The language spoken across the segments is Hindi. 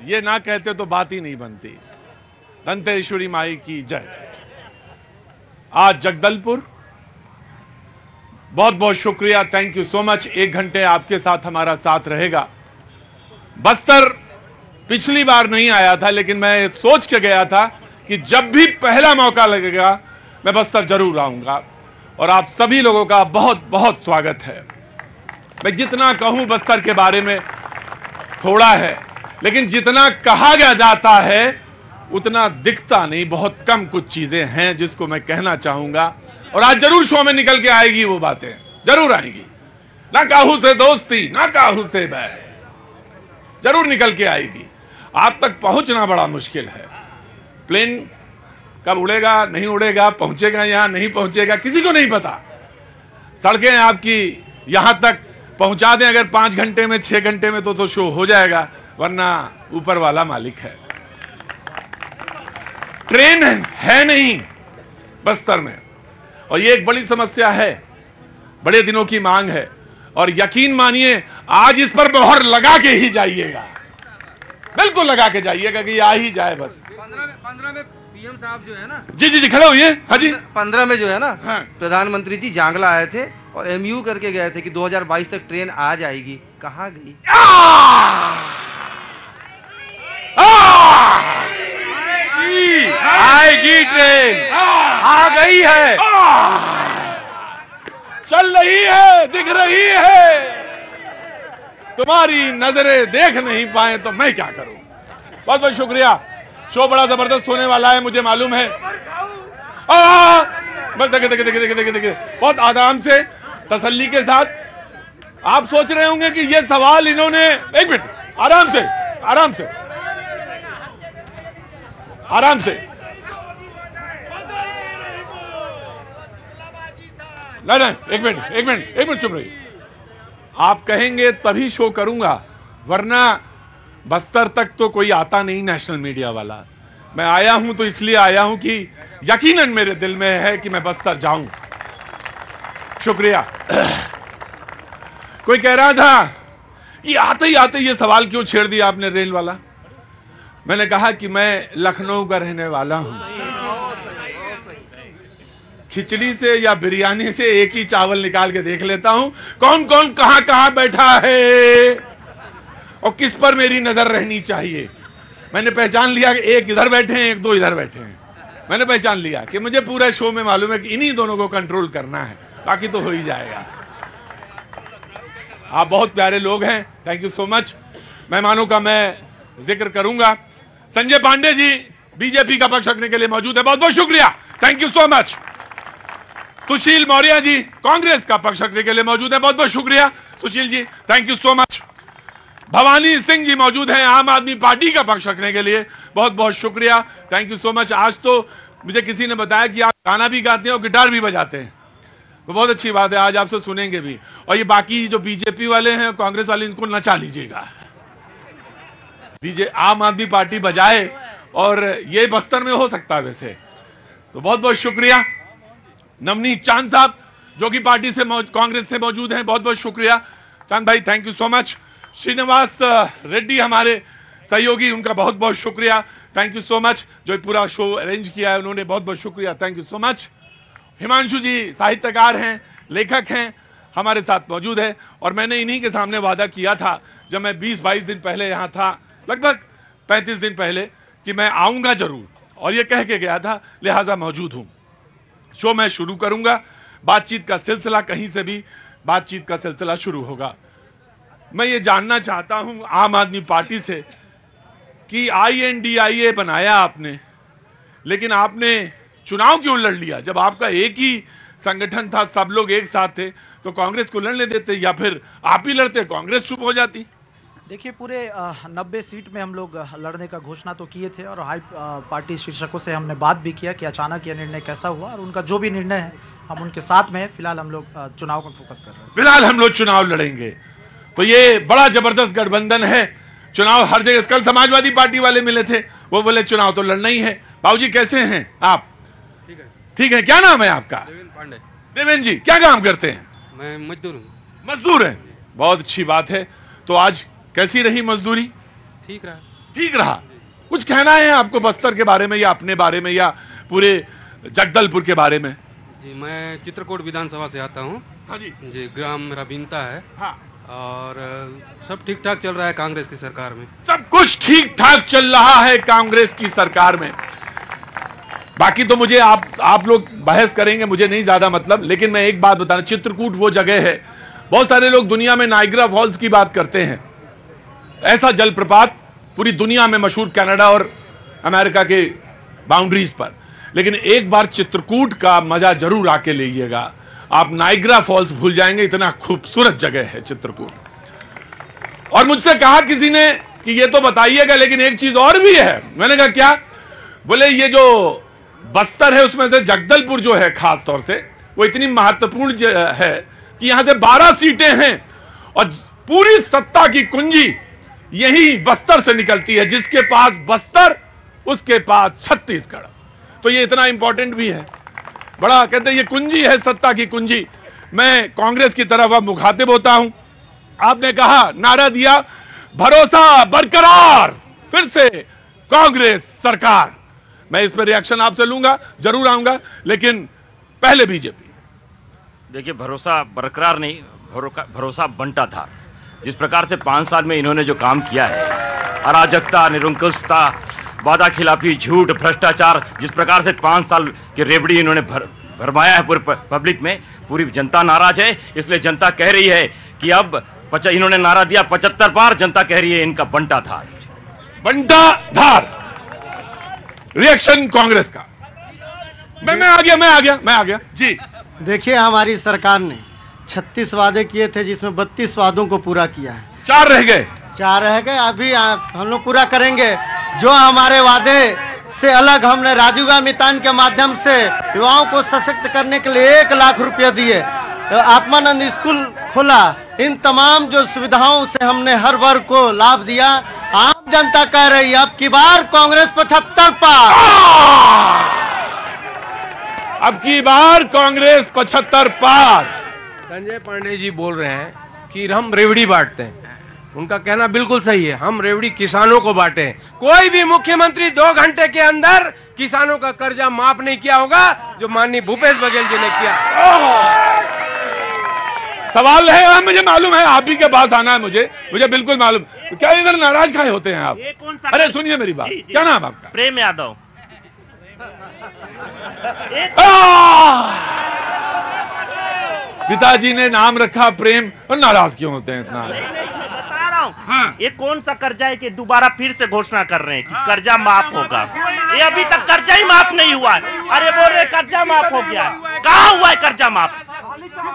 ये ना कहते तो बात ही नहीं बनती। दंतेश्वरी माई की जय। आज जगदलपुर, बहुत बहुत शुक्रिया, थैंक यू सो मच। 1 घंटे आपके साथ हमारा साथ रहेगा। बस्तर पिछली बार नहीं आया था, लेकिन मैं सोच के गया था कि जब भी पहला मौका लगेगा मैं बस्तर जरूर आऊंगा, और आप सभी लोगों का बहुत बहुत स्वागत है। मैं जितना कहूं बस्तर के बारे में थोड़ा है, लेकिन जितना कहा जाता है उतना दिखता नहीं। बहुत कम कुछ चीजें हैं जिसको मैं कहना चाहूंगा, और आज जरूर शो में निकल के आएगी वो बातें, जरूर आएंगी। ना काहू से दोस्ती, ना काहू से बैर, जरूर निकल के आएगी। आप तक पहुंचना बड़ा मुश्किल है। प्लेन कब उड़ेगा, नहीं उड़ेगा, पहुंचेगा यहां, नहीं पहुंचेगा, किसी को नहीं पता। सड़कें आपकी यहां तक पहुंचा दें अगर 5 घंटे में, 6 घंटे में, तो शो हो जाएगा, वरना ऊपर वाला मालिक है। ट्रेन है नहीं बस्तर में, और ये एक बड़ी समस्या है, बड़े दिनों की मांग है, और यकीन मानिए आज इस पर मोहर लगा के ही जाइएगा, बिल्कुल लगा के जाइएगा कि आ ही जाए बस। 15 में पीएम साहब जो है ना, जी खड़े होइए। हाँ जी, 15 में जो है ना, हाँ। प्रधानमंत्री जी जांगला आए थे और एमयू करके गए थे कि 2022 तक ट्रेन आ जाएगी। कहाँ गई? आएगी ट्रेन, आ गई है, चल रही है, दिख रही है। तुम्हारी नजरें देख नहीं पाए तो मैं क्या करूं। बहुत बहुत शुक्रिया। शो बड़ा जबरदस्त होने वाला है, मुझे मालूम है। बस देखिए, बहुत आराम से, तसल्ली के साथ। आप सोच रहे होंगे कि ये सवाल इन्होंने, एक मिनट, आराम से आराम से आराम से, नहीं, एक मिनट चुप रहिए। आप कहेंगे तभी शो करूंगा, वरना बस्तर तक तो कोई आता नहीं नेशनल मीडिया वाला। मैं आया हूं तो इसलिए आया हूं कि यकीनन मेरे दिल में है कि मैं बस्तर जाऊं। शुक्रिया। कोई कह रहा था कि आते ही आते ये सवाल क्यों छेड़ दिया आपने रेल वाला। मैंने कहा कि मैं लखनऊ का रहने वाला हूं। खिचड़ी से या बिरयानी से एक ही चावल निकाल के देख लेता हूं, कौन कौन कहां कहां बैठा है और किस पर मेरी नजर रहनी चाहिए। मैंने पहचान लिया कि एक इधर बैठे हैं, एक 2 इधर बैठे हैं। मैंने पहचान लिया कि मुझे पूरे शो में मालूम है कि इन्हीं दोनों को कंट्रोल करना है, बाकी तो हो ही जाएगा। आप बहुत प्यारे लोग हैं, थैंक यू सो मच। मेहमानों का मैं जिक्र करूंगा। संजय पांडे जी बीजेपी का पक्ष रखने के लिए मौजूद है, बहुत बहुत शुक्रिया, थैंक यू सो मच। सुशील मौर्य जी कांग्रेस का पक्ष रखने के लिए मौजूद है, बहुत बहुत शुक्रिया Sushil ji, thank you so much. Bhawani Singh ji मौजूद हैं आम आदमी पार्टी का पक्ष रखने के लिए, बहुत बहुत शुक्रिया, थैंक यू सो मच। आज तो मुझे किसी ने बताया कि आप गाना भी गाते हैं और गिटार भी बजाते हैं, तो बहुत अच्छी बात है, आज आपसे सुनेंगे भी। और ये बाकी जो बीजेपी वाले हैं, कांग्रेस वाले, इनको नचा लीजिएगा। आम आदमी पार्टी बजाए, और ये बस्तर में हो सकता है वैसे। तो बहुत बहुत शुक्रिया। नवनीत चांद साहब जो कि पार्टी से कांग्रेस से मौजूद हैं, बहुत बहुत शुक्रिया चांद भाई, thank you so much. Srinivas Reddy हमारे सहयोगी, उनका बहुत बहुत शुक्रिया, थैंक यू सो मच। जो पूरा शो अरेंज किया है उन्होंने, बहुत बहुत शुक्रिया, thank you so much. Himanshu ji साहित्यकार हैं, लेखक हैं, हमारे साथ मौजूद है। और मैंने इन्हीं के सामने वादा किया था जब मैं 20-22 दिन पहले यहाँ था, लगभग 35 दिन पहले, कि मैं आऊँगा जरूर, और ये कह के गया था, लिहाजा मौजूद हूँ। शो मैं शुरू करूँगा, बातचीत का सिलसिला, कहीं से भी बातचीत का सिलसिला शुरू होगा। मैं ये जानना चाहता हूँ आम आदमी पार्टी से कि INDIA बनाया आपने, लेकिन आपने चुनाव क्यों लड़ लिया? जब आपका एक ही संगठन था, सब लोग एक साथ थे, तो कांग्रेस को लड़ने देते, या फिर आप ही लड़ते, कांग्रेस चुप हो जाती? देखिए, पूरे 90 सीट में हम लोग लड़ने का घोषणा तो किए थे, और हाई पार्टी शीर्षकों से हमने बात भी किया कि अचानक यह निर्णय कैसा हुआ, और उनका जो भी निर्णय है हम उनके साथ में हैं। फिलहाल हम लोग चुनाव पर फोकस कर रहे हैं। फिलहाल हम लोग चुनाव लड़ेंगे, तो ये बड़ा जबरदस्त गठबंधन है। चुनाव हर जगह, कल समाजवादी पार्टी वाले मिले थे, वो बोले चुनाव तो लड़ना ही है। बाबूजी कैसे हैं आप? ठीक है, क्या नाम है आपका? पांडे। देवेंद्र जी, क्या काम करते हैं? मैं मजदूर हूँ। मजदूर हैं, बहुत अच्छी बात है। तो आज कैसी रही मजदूरी? ठीक रहा। ठीक रहा। कुछ कहना है आपको बस्तर के बारे में या अपने बारे में या पूरे जगदलपुर के बारे में? जी, मैं चित्रकूट विधानसभा से आता हूँ। हाँ जी। जी, ग्राम मेरा बीनता है। हाँ। और सब ठीक ठाक चल रहा है कांग्रेस की सरकार में। सब कुछ ठीक ठाक चल रहा है कांग्रेस की सरकार में। बाकी तो मुझे आप लोग बहस करेंगे, मुझे नहीं ज्यादा मतलब, लेकिन मैं एक बात बताना, चित्रकूट वो जगह है, बहुत सारे लोग दुनिया में नाइग्रा फॉल्स की बात करते हैं, ऐसा जलप्रपात पूरी दुनिया में मशहूर, कनाडा और अमेरिका के बाउंड्रीज पर, लेकिन एक बार चित्रकूट का मजा जरूर आके लीजिएगा। आप नाइग्रा फॉल्स भूल जाएंगे, इतना खूबसूरत जगह है चित्रकूट। और मुझसे कहा किसी ने कि ये तो बताइएगा लेकिन एक चीज और भी है। मैंने कहा क्या? बोले ये जो बस्तर है उसमें से जगदलपुर जो है खास तौर से वो इतनी महत्वपूर्ण है कि यहां से 12 सीटें हैं और पूरी सत्ता की कुंजी यही बस्तर से निकलती है। जिसके पास बस्तर उसके पास छत्तीसगढ़। तो ये इतना इंपॉर्टेंट भी है, बड़ा कहते हैं ये कुंजी है, सत्ता की कुंजी। मैं कांग्रेस की तरफ अब मुखातिब होता हूं। आपने कहा, नारा दिया, भरोसा बरकरार, फिर से कांग्रेस सरकार। मैं इस पर रिएक्शन आपसे लूंगा, जरूर आऊंगा, लेकिन पहले बीजेपी। देखिए, भरोसा बरकरार नहीं, भरोसा बंटा था। जिस प्रकार से 5 साल में इन्होंने जो काम किया है, अराजकता, निरंकुशता, वादा खिलाफी, झूठ, भ्रष्टाचार, जिस प्रकार से 5 साल की रेवड़ी इन्होंने भरमाया है पूरी पब्लिक में, पूरी जनता नाराज है। इसलिए जनता कह रही है कि अब इन्होंने नारा दिया 75 बार, जनता कह रही है इनका बंटा धार। बंटा धार रिएक्शन कांग्रेस का। मैं आ गया जी। देखिए, हमारी सरकार ने 36 वादे किए थे जिसमें 32 वादों को पूरा किया है। 4 रह गए। अभी हम लोग पूरा करेंगे। जो हमारे वादे से अलग, हमने राजीव गांधी मितान के माध्यम से युवाओं को सशक्त करने के लिए 1 लाख रुपया दिए, आत्मानंद स्कूल खोला। इन तमाम जो सुविधाओं से हमने हर वर्ग को लाभ दिया। आम जनता कह रही है अब की बार कांग्रेस 75 पार। अब की बार कांग्रेस 75 पार। संजय पांडे जी बोल रहे हैं कि हम रेवड़ी बांटते हैं। उनका कहना बिल्कुल सही है, हम रेवड़ी किसानों को बांटे। कोई भी मुख्यमंत्री 2 घंटे के अंदर किसानों का कर्जा माफ नहीं किया होगा जो माननीय भूपेश बघेल जी ने किया। सवाल है, मुझे मालूम है, आप ही के पास आना है, मुझे बिल्कुल मालूम। क्या इधर नाराज काहे होते हैं आप? अरे सुनिए मेरी बात। क्या नाम आपका? प्रेम यादव। पिताजी ने नाम रखा प्रेम, और नाराज क्यों होते हैं इतना? बता रहा हूँ, ये कौन सा कर्जा है कि दोबारा फिर से घोषणा कर रहे हैं कि कर्जा माफ होगा। ये अभी तक कर्जा ही माफ नहीं हुआ है। अरे बोल रहे कर्जा माफ हो गया, कहाँ हुआ है कर्जा माफ?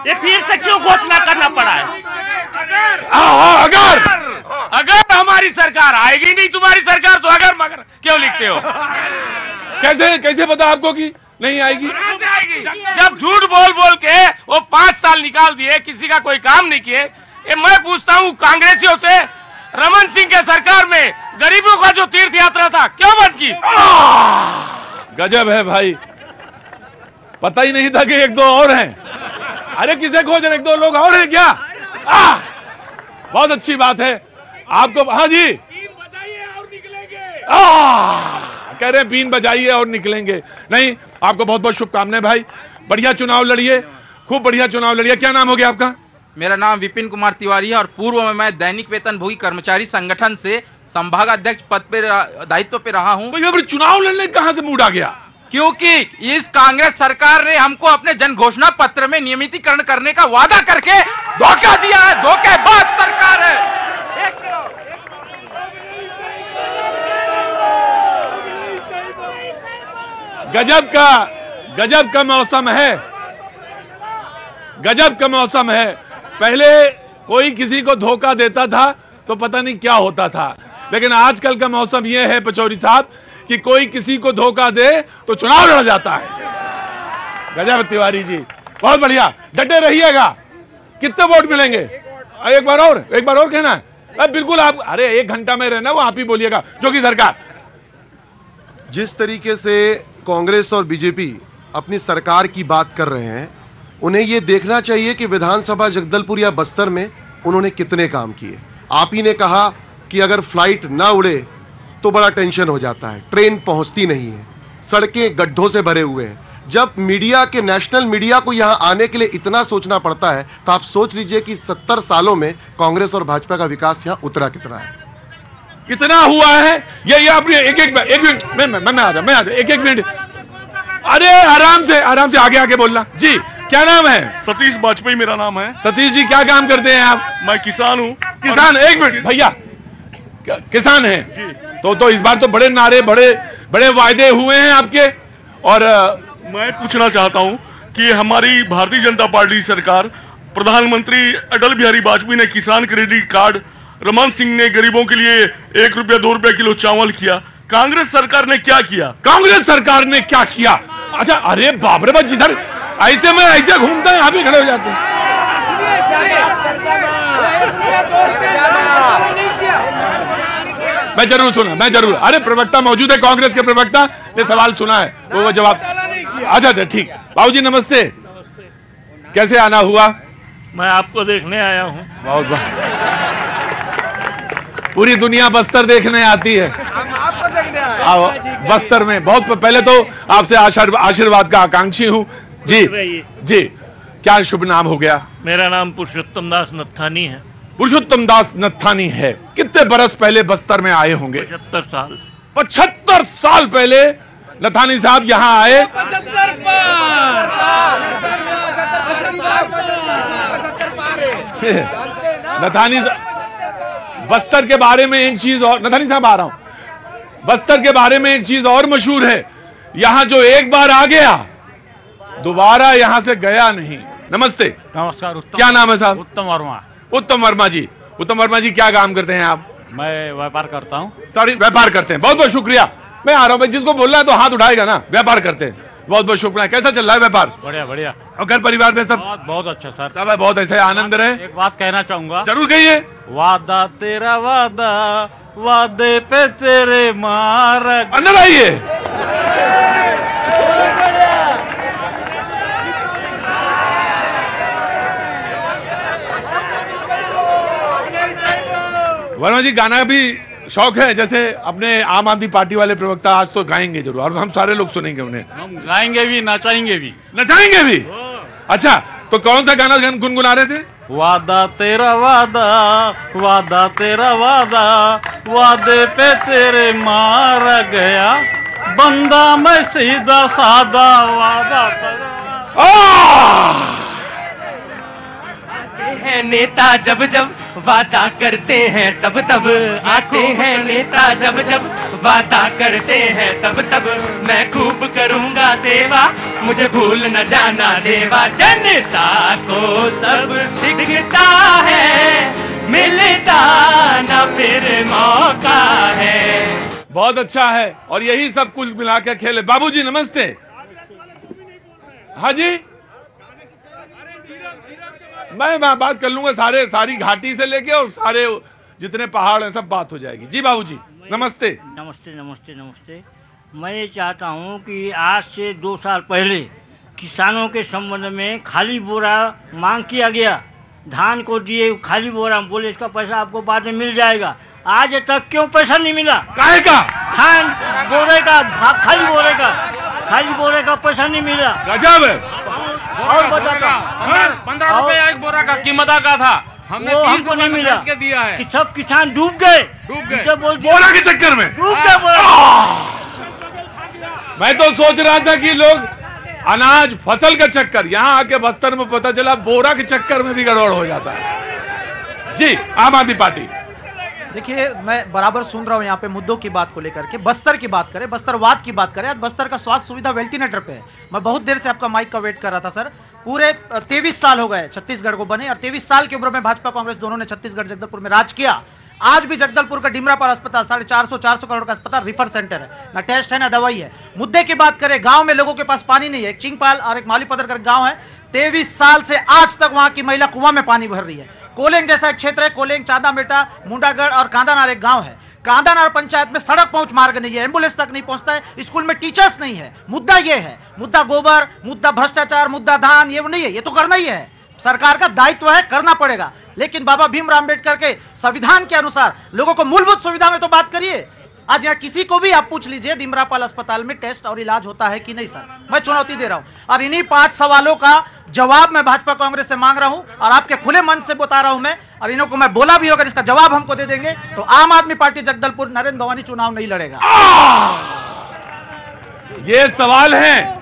ये फिर से क्यों घोषणा करना पड़ा है? अगर हमारी सरकार आएगी नहीं, तुम्हारी सरकार, तो अगर मगर क्यों लिखते हो? कैसे पता आपको कि नहीं आएगी? जब झूठ बोल के वो 5 साल निकाल दिए, किसी का कोई काम नहीं किए। मैं पूछता हूँ कांग्रेसियों से, रमन सिंह के सरकार में गरीबों का जो तीर्थ यात्रा था क्यों बंद की? गजब है भाई, पता ही नहीं था कि 1-2 और हैं। अरे किसे खोज रहे, 1-2 लोग और हैं क्या? बहुत अच्छी बात है आपको। हाँ जी, कह रहे बीन बजाइए और निकलेंगे। नहीं, आपको बहुत बहुत शुभकामनाएं भाई, बढ़िया चुनाव लड़िए, खूब बढ़िया चुनाव लड़िए। क्या नाम हो गया आपका? मेरा नाम विपिन कुमार तिवारी है और पूर्व में मैं दैनिक वेतनभोगी कर्मचारी संगठन से संभागाध्यक्ष पद पे दायित्व पे रहा हूँ। तो चुनाव लड़ने कहाँ से मूड आ गया? क्योंकि इस कांग्रेस सरकार ने हमको अपने जन घोषणा पत्र में नियमितीकरण करने का वादा करके धोखा दिया है। धोखेबाज सरकार है। गजब का मौसम है, गजब का मौसम है। पहले कोई किसी को धोखा देता था तो पता नहीं क्या होता था, लेकिन आजकल का मौसम यह है पचौरी साहब कि कोई किसी को धोखा दे तो चुनाव लड़ जाता है। गजब तिवारी जी, बहुत बढ़िया, डटे रहिएगा। कितने वोट मिलेंगे? एक बार और कहना है। बिल्कुल आप, अरे 1 घंटा में रहना, वो आप ही बोलिएगा। जो कि सरकार जिस तरीके से कांग्रेस और बीजेपी अपनी सरकार की बात कर रहे हैं, उन्हें यह देखना चाहिए कि विधानसभा जगदलपुर या बस्तर में उन्होंने कितने काम किए। आप ही ने कहा कि अगर फ्लाइट ना उड़े तो बड़ा टेंशन हो जाता है। ट्रेन पहुंचती नहीं है, सड़कें गड्ढों से भरे हुए हैं। जब मीडिया के, नेशनल मीडिया को यहां आने के लिए इतना सोचना पड़ता है, तो आप सोच लीजिए कि 70 सालों में कांग्रेस और भाजपा का विकास यहां उतरा कितना है, कितना हुआ है। ये आपने एक मिनट, मैं आ जाऊं, एक मिनट। अरे आराम से आगे बोलना जी। क्या नाम है? सतीश वाजपेयी मेरा नाम है। सतीश जी, क्या काम करते हैं आप? मैं किसान हूँ। किसान? एक मिनट भैया, किसान हैं तो इस बार तो बड़े नारे, बड़े वायदे हुए हैं आपके। और मैं पूछना चाहता हूँ कि हमारी भारतीय जनता पार्टी सरकार, प्रधानमंत्री अटल बिहारी वाजपेयी ने किसान क्रेडिट कार्ड, रमन सिंह ने गरीबों के लिए 1 रुपया 2 रुपया किलो चावल किया। कांग्रेस सरकार ने क्या किया? कांग्रेस सरकार ने क्या किया? अच्छा, अरे बाप रे बाप, जिधर ऐसे में ऐसे घूमता है, आप ही खड़े हो जाते हैं। मैं जरूर अरे प्रवक्ता मौजूद है, कांग्रेस के प्रवक्ता ने सवाल सुना है, वो जवाब। अच्छा ठीक। बाबूजी नमस्ते, कैसे आना हुआ? मैं आपको देखने आया हूँ। बहुत पूरी दुनिया बस्तर देखने आती है। बस्तर में बहुत पहले तो आपसे आशीर्वाद का आकांक्षी हूँ जी। क्या शुभ नाम हो गया? मेरा नाम पुरुषोत्तम दास नत्थानी है। पुरुषोत्तम दास नत्थानी है। कितने बरस पहले बस्तर में आए होंगे? 75 साल। 75 साल पहले नत्थानी साहब यहाँ आए। नत्थानी बस्तर के बारे में एक चीज और, नत्थानी साहब आ रहा हूं, बस्तर के बारे में एक चीज और मशहूर है, यहाँ जो एक बार आ गया दोबारा यहाँ से गया नहीं। नमस्ते। नमस्कार। क्या नाम है साहब? उत्तम वर्मा। उत्तम वर्मा जी। उत्तम वर्मा जी, क्या काम करते हैं आप? मैं व्यापार करता हूँ। सॉरी, व्यापार करते हैं। बहुत बहुत शुक्रिया। मैं आ रहा हूँ भाई, जिसको बोलना है तो हाथ उठाएगा ना। व्यापार करते हैं, बहुत बहुत शुक्रिया। कैसा चल रहा है व्यापार? बढ़िया बढ़िया। और घर परिवार में सब? बहुत अच्छा सर। सब बहुत ऐसे आनंद रहे। एक बात कहना चाहूंगा। जरूर कहिए। वादा तेरा वादा, वादे पे तेरे मारग। अंदर आइए। वर्मा जी, गाना भी शौक है जैसे अपने आम आदमी पार्टी वाले प्रवक्ता आज तो गाएंगे जरूर, और हम सारे लोग सुनेंगे उन्हें। हम गाएंगे भी, नचाएंगे भी। नचाएंगे भी? अच्छा, तो कौन सा गाना गुनगुना रहे थे? वादा तेरा वादा, वादा तेरा वादा, वादे पे तेरे मारा गया, बंदा मैं सीधा सादा, वादा हैं नेता जब जब वादा करते हैं तब तब आते हैं। नेता जब जब वादा करते हैं तब तब मैं खूब करूंगा सेवा, मुझे भूल न जाना देवा। जनता को सब दिखता है, मिलता न फिर मौका है। बहुत अच्छा है, और यही सब कुल मिला के खेले। बाबूजी नमस्ते। हाँ जी, मैं बात कर लूंगा, सारी घाटी से लेके और सारे जितने पहाड़ हैं सब बात हो जाएगी। जी बाबूजी नमस्ते। नमस्ते नमस्ते नमस्ते। मैं ये चाहता हूँ कि आज से 2 साल पहले किसानों के संबंध में खाली बोरा मांग किया गया, धान को दिए खाली बोरा, बोले इसका पैसा आपको बाद में मिल जाएगा। आज तक क्यों पैसा नहीं मिला? काहे का? धान बोरे का, खाली बोरे का पैसा नहीं मिला। गजब है। और बताता 15 रुपया एक बोरा का कीमत का था, हमने 30 हमको नहीं मिला के दिया है। कि सब किसान डूब गए बोरा के चक्कर में। डूब गए बोरा। मैं तो सोच रहा था कि लोग अनाज फसल का चक्कर, यहाँ आके बस्तर में पता चला बोरा के चक्कर में भी गड़बड़ हो जाता है। जी आम आदमी पार्टी। देखिए, मैं बराबर सुन रहा हूँ यहाँ पे मुद्दों की बात को लेकर के। बस्तर की बात करें, बस्तरवाद की बात करें। आज बस्तर का स्वास्थ्य सुविधा वेल्टिनेटर पे है। मैं बहुत देर से आपका माइक का वेट कर रहा था सर। पूरे 23 साल हो गए छत्तीसगढ़ को बने, और 23 साल की उम्र में भाजपा कांग्रेस दोनों ने छत्तीसगढ़ जगदलपुर में राज किया। आज भी जगदलपुर का डिमरापाल अस्पताल 450 करोड़ का अस्पताल, रिफर सेंटर है, ना टेस्ट है ना दवाई है। मुद्दे की बात करें, गांव में लोगों के पास पानी नहीं है। एक चिंगपाल और एक मालीपदर का गांव है, 23 साल से आज तक वहां की महिला कुआं में पानी भर रही है। कोलेंग जैसा एक क्षेत्र है, कोलेंग, चांदामेटा, मुंडागढ़ और कांदानार एक गांव है। कांदानार पंचायत में सड़क पहुंच मार्ग नहीं है, एम्बुलेंस तक नहीं पहुंचता है, स्कूल में टीचर्स नहीं है। मुद्दा ये है, मुद्दा गोबर, मुद्दा भ्रष्टाचार, मुद्दा धान, ये नहीं है। ये तो करना ही है, सरकार का दायित्व है, करना पड़ेगा। लेकिन बाबा भीमराव अंबेडकर के संविधान के अनुसार लोगों को मूलभूत सुविधा में तो बात करिए। आज यहाँ किसी को भी आप पूछ लीजिए डिमरापाल अस्पताल में टेस्ट और इलाज होता है कि नहीं सर, मैं चुनौती दे रहा हूँ। और इन्हीं 5 सवालों का जवाब मैं भाजपा कांग्रेस से मांग रहा हूँ और आपके खुले मन से बता रहा हूँ मैं, और इन्हों को मैं बोला भी, अगर इसका जवाब हमको दे देंगे तो आम आदमी पार्टी जगदलपुर नरेंद्र भवानी चुनाव नहीं लड़ेगा। ये सवाल है,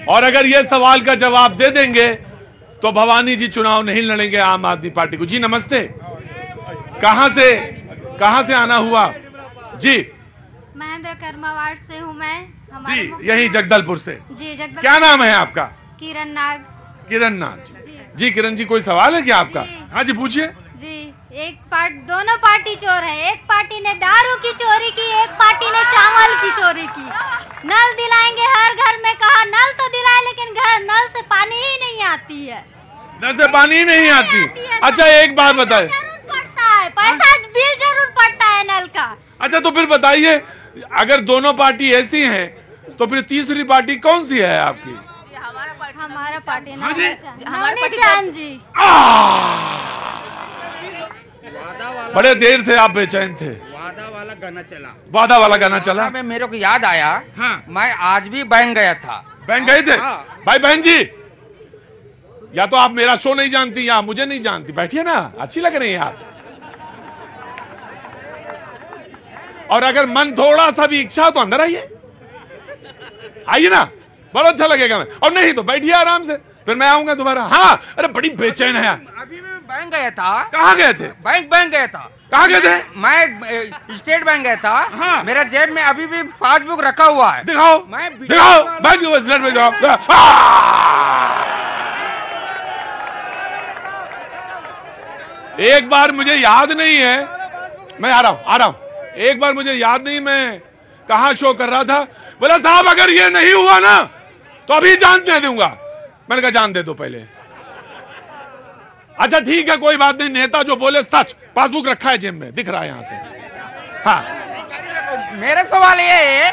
और अगर ये सवाल का जवाब दे देंगे तो भवानी जी चुनाव नहीं लड़ेंगे आम आदमी पार्टी को। जी नमस्ते, कहां से आना हुआ? जी महेंद्र कर्मा वार्ड से हूँ मैं। जी यही जगदलपुर से। जी जगदलपुर। क्या नाम है आपका? किरण नाग। किरण नाग जी। किरण जी कोई सवाल है क्या आपका? हाँ जी पूछिए। जी दोनों पार्टी चोर है। एक पार्टी ने दारू की चोरी की, एक पार्टी ने चावल की चोरी की। नल दिलाएंगे हर घर में कहा, नल तो दिलाए लेकिन घर नल से पानी ही नहीं आती है। नल से पानी ही नहीं आती? अच्छा एक बात बताए, पैसा बिल जरूर पड़ता है नल का। अच्छा तो फिर बताइए, अगर दोनों पार्टी ऐसी हैं तो फिर तीसरी पार्टी कौन सी है आपकी? हमारा पार्टी नवनी चांद जी। बड़े देर से आप बेचैन थे। वादा वाला गाना चला। में मेरे को याद आया। हाँ। मैं आज भी बैंक गया था। बैंक गए थे? हाँ। भाई बहन जी, या तो आप मेरा शो नहीं जानती या मुझे नहीं जानती, बैठिए ना, अच्छी लग रही है आप। और अगर मन थोड़ा सा भी इच्छा हो तो अंदर आइए ना, बड़ा अच्छा लगेगा। मैं और नहीं तो बैठिए आराम से, फिर मैं आऊंगा दोबारा। हाँ अरे बड़ी बेचैन है। अभी मैं बैंक गया था। कहाँ गए थे? बैंक गया था। कहाँ गए थे? मैं स्टेट बैंक गया था। हाँ। मेरा जेब में अभी भी पासबुक रखा हुआ है। दिखाओ बैंक स्टेट में दिखाओ। एक बार मुझे याद नहीं है, मैं आ रहा हूं। एक बार मुझे याद नहीं मैं कहां शो कर रहा था, बोला साहब अगर ये नहीं हुआ ना तो अभी जान दे दूंगा। मैंने कहा जान दे दो पहले। अच्छा ठीक है कोई बात नहीं, नेता जो बोले सच। पासबुक रखा है जेब में, दिख रहा है यहां से। हाँ मेरा सवाल ये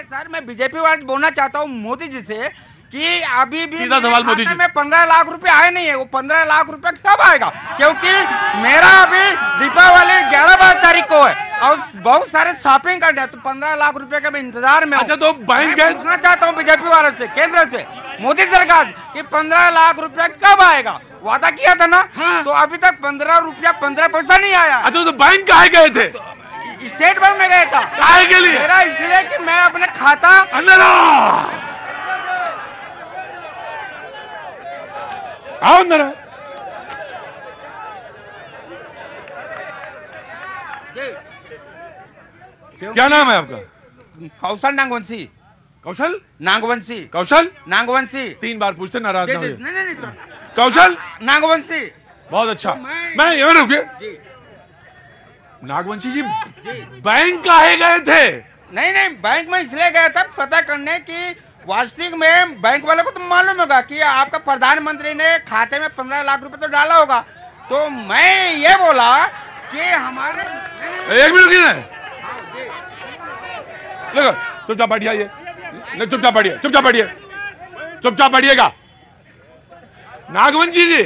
सर, मैं बीजेपी वाले बोलना चाहता हूँ मोदी जी से कि अभी भी सीधा सवाल मोदी जी, में 15 लाख रुपए आए नहीं है। वो 15 लाख रुपए कब आएगा? क्योंकि मेरा अभी दीपावली 11 तारीख को है और बहुत सारे शॉपिंग करना है, तो 15 लाख रुपए का मैं इंतजार में। अच्छा तो बैंक पूछना चाहता हूँ बीजेपी वालों से, केंद्र से, मोदी सरकार कि 15 लाख रुपया कब आएगा? वादा किया था ना। हाँ। तो अभी तक 15 पैसा नहीं आया। अच्छा तो बैंक कहाँ गए थे? स्टेट बैंक में गया था। काहे के लिए? मेरा इसलिए कि मैं अपने खाता अंदर आओ अंदर। क्या नाम है आपका? कौशल नागवंशी। कौशल नागवंशी। कौशल नागवंशी। 3 बार पूछते, नाराज ना होइए। नहीं कौशल नागवंशी। बहुत अच्छा। मैं यहाँ रुकिए। नागवंशी जी बैंक काहे गए थे? नहीं बैंक में इसलिए गया था पता करने की वास्तविक में बैंक वाले को तो मालूम होगा कि आपका प्रधानमंत्री ने खाते में 15 लाख रुपए तो डाला होगा। तो मैं ये बोला कि हमारे एक मिनट की नहीं देखो, चुपचाप बैठिए। नहीं चुपचाप बैठिएगा। नागवंशी जी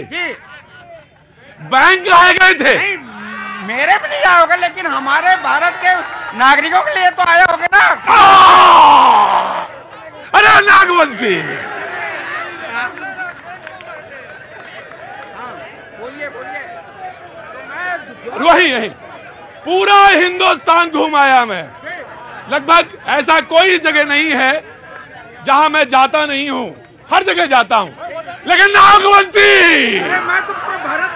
बैंक काहे गए थे? मेरे भी नहीं आया होगा, लेकिन हमारे भारत के नागरिकों के लिए तो आया होगा ना। अरे नागवंशी बोलिए। वही पूरा हिंदुस्तान घूम आया मैं। लगभग ऐसा कोई जगह नहीं है जहां मैं जाता नहीं हूं, हर जगह जाता हूं। लेकिन नागवंशी मैं तो पूरे भारत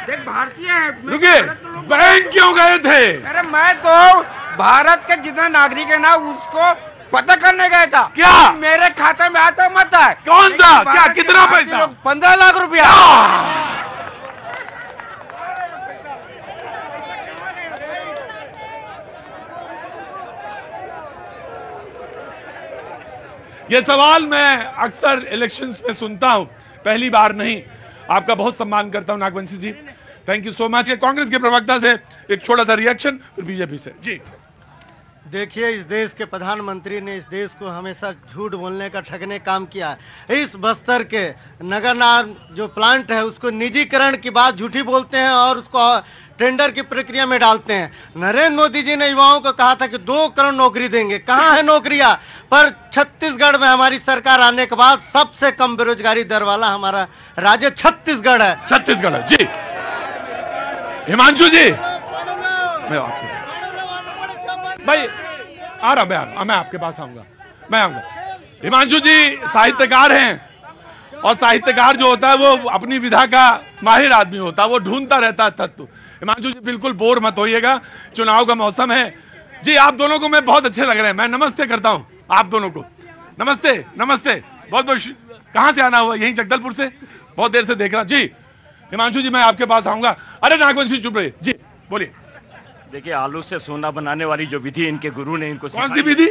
के भारतीय है। रुकिए, बैंक क्यों गए थे? अरे मैं तो भारत के जितना नागरिक है ना उसको पता करने गया था। क्या मेरे खाते में आता मत है? कौन सा? क्या कितना पैसा? 15 लाख रुपया। ये सवाल मैं अक्सर इलेक्शंस में सुनता हूं, पहली बार नहीं। आपका बहुत सम्मान करता हूं Nagvanshi ji, thank you so much. Congress के प्रवक्ता से एक छोटा सा रिएक्शन, फिर बीजेपी से। जी देखिए, इस देश के प्रधानमंत्री ने इस देश को हमेशा झूठ बोलने का, ठगने काम किया है। इस बस्तर के नगरनार जो प्लांट है उसको निजीकरण की बात झूठी बोलते हैं और उसको टेंडर की प्रक्रिया में डालते हैं। नरेंद्र मोदी जी ने युवाओं को कहा था कि 2 करोड़ नौकरी देंगे, कहाँ है नौकरियां? पर छत्तीसगढ़ में हमारी सरकार आने के बाद सबसे कम बेरोजगारी दर वाला हमारा राज्य छत्तीसगढ़ है। छत्तीसगढ़ है जी। हिमांशु जी, भाई आ रहा, मैं आपके पास आऊंगा, मैं आऊंगा। हिमांशु जी साहित्यकार हैं और साहित्यकार जो होता है वो अपनी विधा का माहिर आदमी होता है, वो ढूंढता रहता है तत्व। हिमांशु जी बिल्कुल बोर मत होइएगा, चुनाव का मौसम है जी। आप दोनों को मैं बहुत अच्छे लग रहे हैं, मैं नमस्ते करता हूं आप दोनों को। नमस्ते नमस्ते, बहुत बहुत। कहां से आना हुआ? यहीं जगदलपुर से, बहुत देर से देख रहा जी। हिमांशु जी मैं आपके पास आऊंगा। अरे नागवंशी चुप रहिए जी, बोलिए। देखिए, आलू से सोना बनाने वाली जो विधि इनके गुरु ने इनको कौन सी विधि?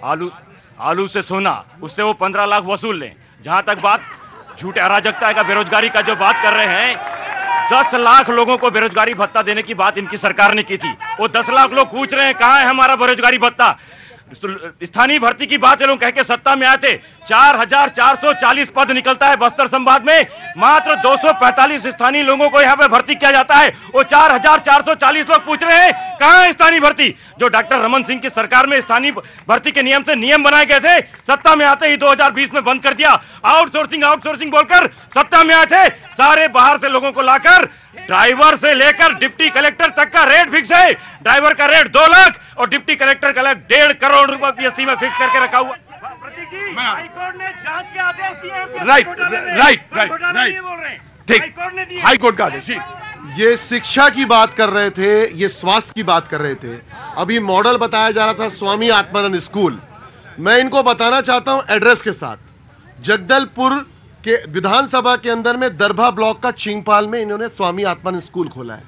आलू से सोना, उससे वो 15 लाख वसूल लें। जहां तक बात झूठे अराजकता का, बेरोजगारी का जो बात कर रहे हैं, 10 लाख लोगों को बेरोजगारी भत्ता देने की बात इनकी सरकार ने की थी। वो 10 लाख लोग पूछ रहे हैं कहाँ है हमारा बेरोजगारी भत्ता। स्थानीय भर्ती की बात ये लोग कह के सत्ता में आए थे। 4440 पद निकलता है बस्तर संभाग में, मात्र 245 स्थानीय लोगों को यहाँ पे भर्ती किया जाता है। वो 4440 लोग पूछ रहे हैं कहाँ है स्थानीय भर्ती, जो डॉक्टर रमन सिंह की सरकार में स्थानीय भर्ती के नियम बनाए गए थे। सत्ता में आते ही 2020 में बंद कर दिया। आउटसोर्सिंग बोलकर सत्ता में आए थे। सारे बाहर से लोगों को लाकर ड्राइवर से लेकर डिप्टी कलेक्टर तक का रेट फिक्स है। ड्राइवर का रेट 2 लाख और डिप्टी कलेक्टर का रेट 1.5 करोड़ रुपए पीएससी में फिक्स करके रखा हुआ। हाईकोर्ट ने जांच के आदेश दिए हैं। राइट, ठीक, हाईकोर्ट का आदेश। ये शिक्षा की बात कर रहे थे, ये स्वास्थ्य की बात कर रहे थे। अभी मॉडल बताया जा रहा था स्वामी आत्मानंद स्कूल। मैं इनको बताना चाहता हूं एड्रेस के साथ। जगदलपुर के विधानसभा के अंदर में दरभा ब्लॉक का चिंगपाल में इन्होंने स्वामी आत्मानंद स्कूल खोला है।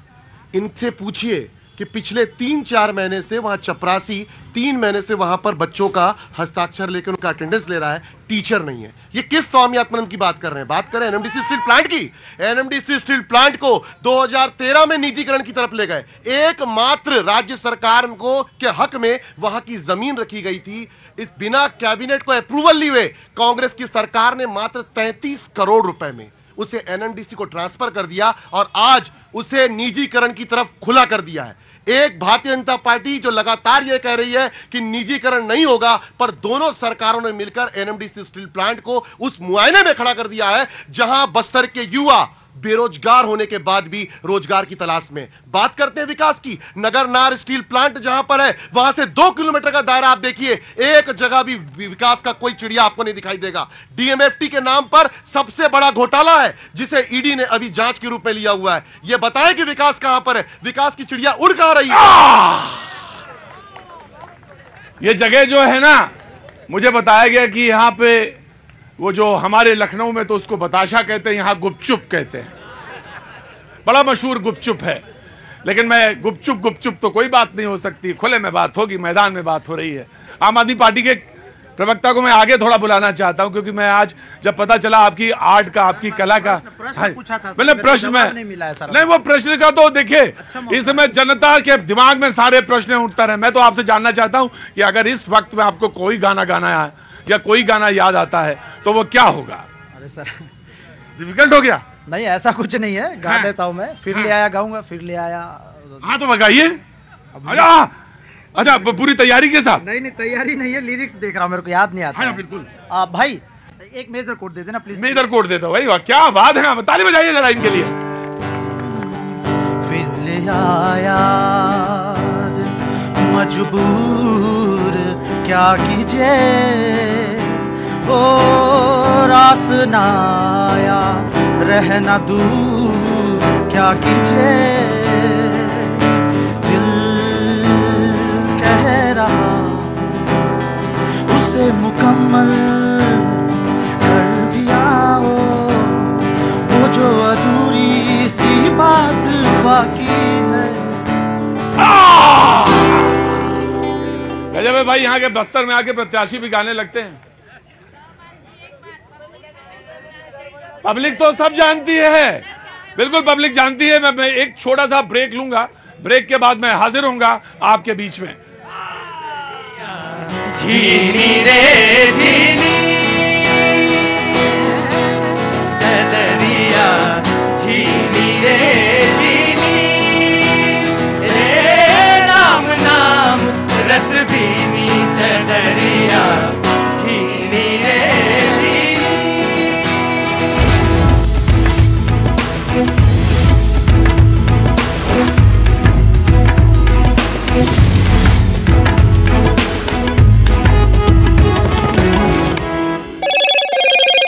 इनसे पूछिए कि पिछले 3-4 महीने से वहां चपरासी 3 महीने से वहां पर बच्चों का हस्ताक्षर लेकर उनका अटेंडेंस ले रहा है, टीचर नहीं है। ये किस स्वामी आत्मानंद की बात कर रहे हैं? बात करें एनएमडीसी स्टील प्लांट की। एनएमडीसी स्टील प्लांट को 2013 में निजीकरण की तरफ ले गए। एकमात्र राज्य सरकार को के हक में वहां की जमीन रखी गई थी। इस बिना कैबिनेट को अप्रूवल लिए हुए कांग्रेस की सरकार ने मात्र 33 करोड़ रुपए में उसे एनएमडीसी को ट्रांसफर कर दिया और आज उसे निजीकरण की तरफ खुला कर दिया है। एक भारतीय जनता पार्टी जो लगातार यह कह रही है कि निजीकरण नहीं होगा, पर दोनों सरकारों ने मिलकर एनएमडीसी स्टील प्लांट को उस मुआयने में खड़ा कर दिया है जहां बस्तर के युवा बेरोजगार होने के बाद भी रोजगार की तलाश में। बात करते हैं विकास की। नगरनार स्टील प्लांट जहां पर है वहां से 2 किलोमीटर का दायरा आप देखिए, एक जगह भी विकास का कोई चिड़िया आपको नहीं दिखाई देगा। डीएमएफटी के नाम पर सबसे बड़ा घोटाला है जिसे ईडी ने अभी जांच के रूप में लिया हुआ है। यह बताएं कि विकास कहां पर है, विकास की चिड़िया उड़ कहां रही है। ये जगह जो है ना, मुझे बताया गया कि यहां पे वो जो हमारे लखनऊ में तो उसको बताशा कहते हैं, यहां गुपचुप कहते हैं। बड़ा मशहूर गुपचुप है, लेकिन मैं गुपचुप तो कोई बात नहीं हो सकती, खुले में बात होगी, मैदान में बात हो रही है। आम आदमी पार्टी के प्रवक्ता को मैं आगे थोड़ा बुलाना चाहता हूं, क्योंकि मैं आज जब पता चला आपकी आर्ट का, आपकी कला का, मैंने प्रश्न में नहीं, वो प्रश्न का तो देखिए इस समय जनता के दिमाग में सारे प्रश्न उठता रहे। मैं तो आपसे जानना चाहता हूं कि अगर इस वक्त में आपको कोई गाना गाना है या कोई गाना याद आता है तो वो क्या होगा? अरे सर, डिफिकल्ट हो गया। नहीं, ऐसा कुछ नहीं है, गा लेता हूं मैं। फिर ले आया गाऊंगा, फिर ले आया। हाँ तो बगाइए। अच्छा, पूरी तैयारी के साथ? नहीं, तैयारी नहीं है, लिरिक्स देख रहा हूं, मेरे को याद नहीं आता। हाँ बिल्कुल। भाई एक मेजर कोड दे देना प्लीज। मेजर कोड देता हूं भाई, क्या बात है, ताली बजाइए जरा इनके लिए। फिर ले आया मजबूर क्या कीजिए, ओ रास ना आया रहना दूर क्या कीजिए, दिल कह रहा उसे मुकम्मल कर दिया हो, वो जो अधूरी सी बात बाकी है। गजब है भाई, यहाँ के बस्तर में आके प्रत्याशी भी गाने लगते हैं। पब्लिक तो सब जानती है, बिल्कुल पब्लिक जानती है। मैं एक छोटा सा ब्रेक लूंगा, ब्रेक के बाद मैं हाजिर होऊंगा आपके बीच में। झीनी रे झीनी चदरिया झीनी रे झीनी रे राम नाम रस भीनी चदरिया झीनी रे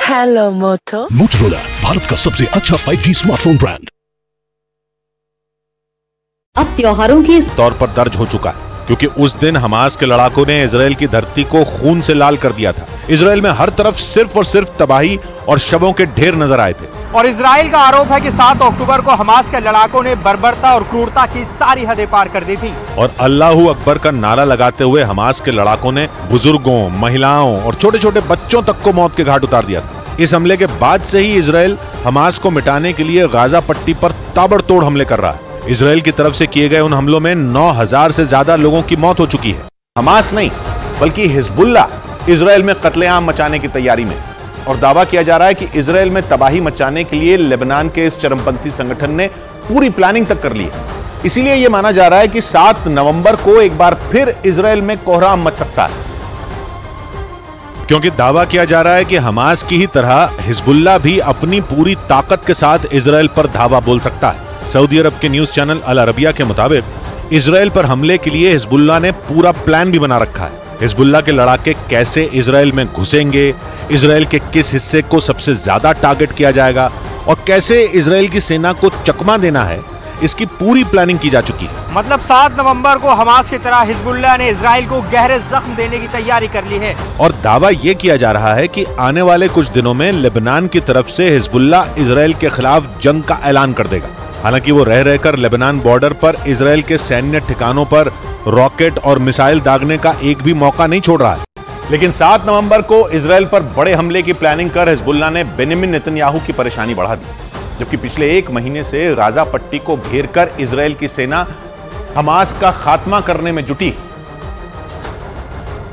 हेलो मोटो। मोटोरोला भारत का सबसे अच्छा 5G स्मार्टफोन ब्रांड अब त्योहारों के तौर पर दर्ज हो चुका है, क्योंकि उस दिन हमास के लड़ाकों ने इजराइल की धरती को खून से लाल कर दिया था। इजराइल में हर तरफ सिर्फ और सिर्फ तबाही और शवों के ढेर नजर आए थे। और इजराइल का आरोप है कि 7 अक्टूबर को हमास के लड़ाकों ने बर्बरता और क्रूरता की सारी हदें पार कर दी थी। और अल्लाहू अकबर का नारा लगाते हुए हमास के लड़ाकों ने बुजुर्गों, महिलाओं और छोटे छोटे बच्चों तक को मौत के घाट उतार दिया था। इस हमले के बाद से ही इजराइल हमास को मिटाने के लिए गाजा पट्टी पर ताबड़तोड़ हमले कर रहा है। इजराइल की तरफ से किए गए उन हमलों में 9000 से ज्यादा लोगों की मौत हो चुकी है। हमास नहीं बल्कि हिजबुल्ला इजराइल में कत्लेआम मचाने की तैयारी में, और दावा किया जा रहा है कि इजराइल में तबाही मचाने के लिए लेबनान के इस चरमपंथी संगठन ने पूरी प्लानिंग तक कर ली है। इसीलिए यह माना जा रहा है कि 7 नवंबर को एक बार फिर इजराइल में कोहराम मच सकता है, क्योंकि दावा किया जा रहा है कि हमास की ही तरह हिजबुल्ला भी अपनी पूरी ताकत के साथ इजराइल पर धावा बोल सकता है। सऊदी अरब के न्यूज चैनल अल अरबिया के मुताबिक इजराइल पर हमले के लिए हिजबुल्ला ने पूरा प्लान भी बना रखा है। हिजबुल्ला के लड़ाके कैसे इजराइल में घुसेंगे, इजराइल के किस हिस्से को सबसे ज्यादा टारगेट किया जाएगा और कैसे इजराइल की सेना को चकमा देना है, इसकी पूरी प्लानिंग की जा चुकी है। मतलब 7 नवंबर को हमास की तरह हिजबुल्लाह ने इजराइल को गहरे जख्म देने की तैयारी कर ली है। और दावा ये किया जा रहा है कि आने वाले कुछ दिनों में लेबनान की तरफ से हिजबुल्ला इजराइल के खिलाफ जंग का ऐलान कर देगा। हालांकि वो रह रहकर लेबनान बॉर्डर पर इजराइल के सैन्य ठिकानों पर रॉकेट और मिसाइल दागने का एक भी मौका नहीं छोड़ रहा है। लेकिन 7 नवंबर को इजराइल पर बड़े हमले की प्लानिंग कर हिजबुल्ला ने बेंजामिन नेतन्याहू की परेशानी बढ़ा दी, जबकि पिछले 1 महीने से गाजा पट्टी को घेरकर इजराइल की सेना हमास का खात्मा करने में जुटी।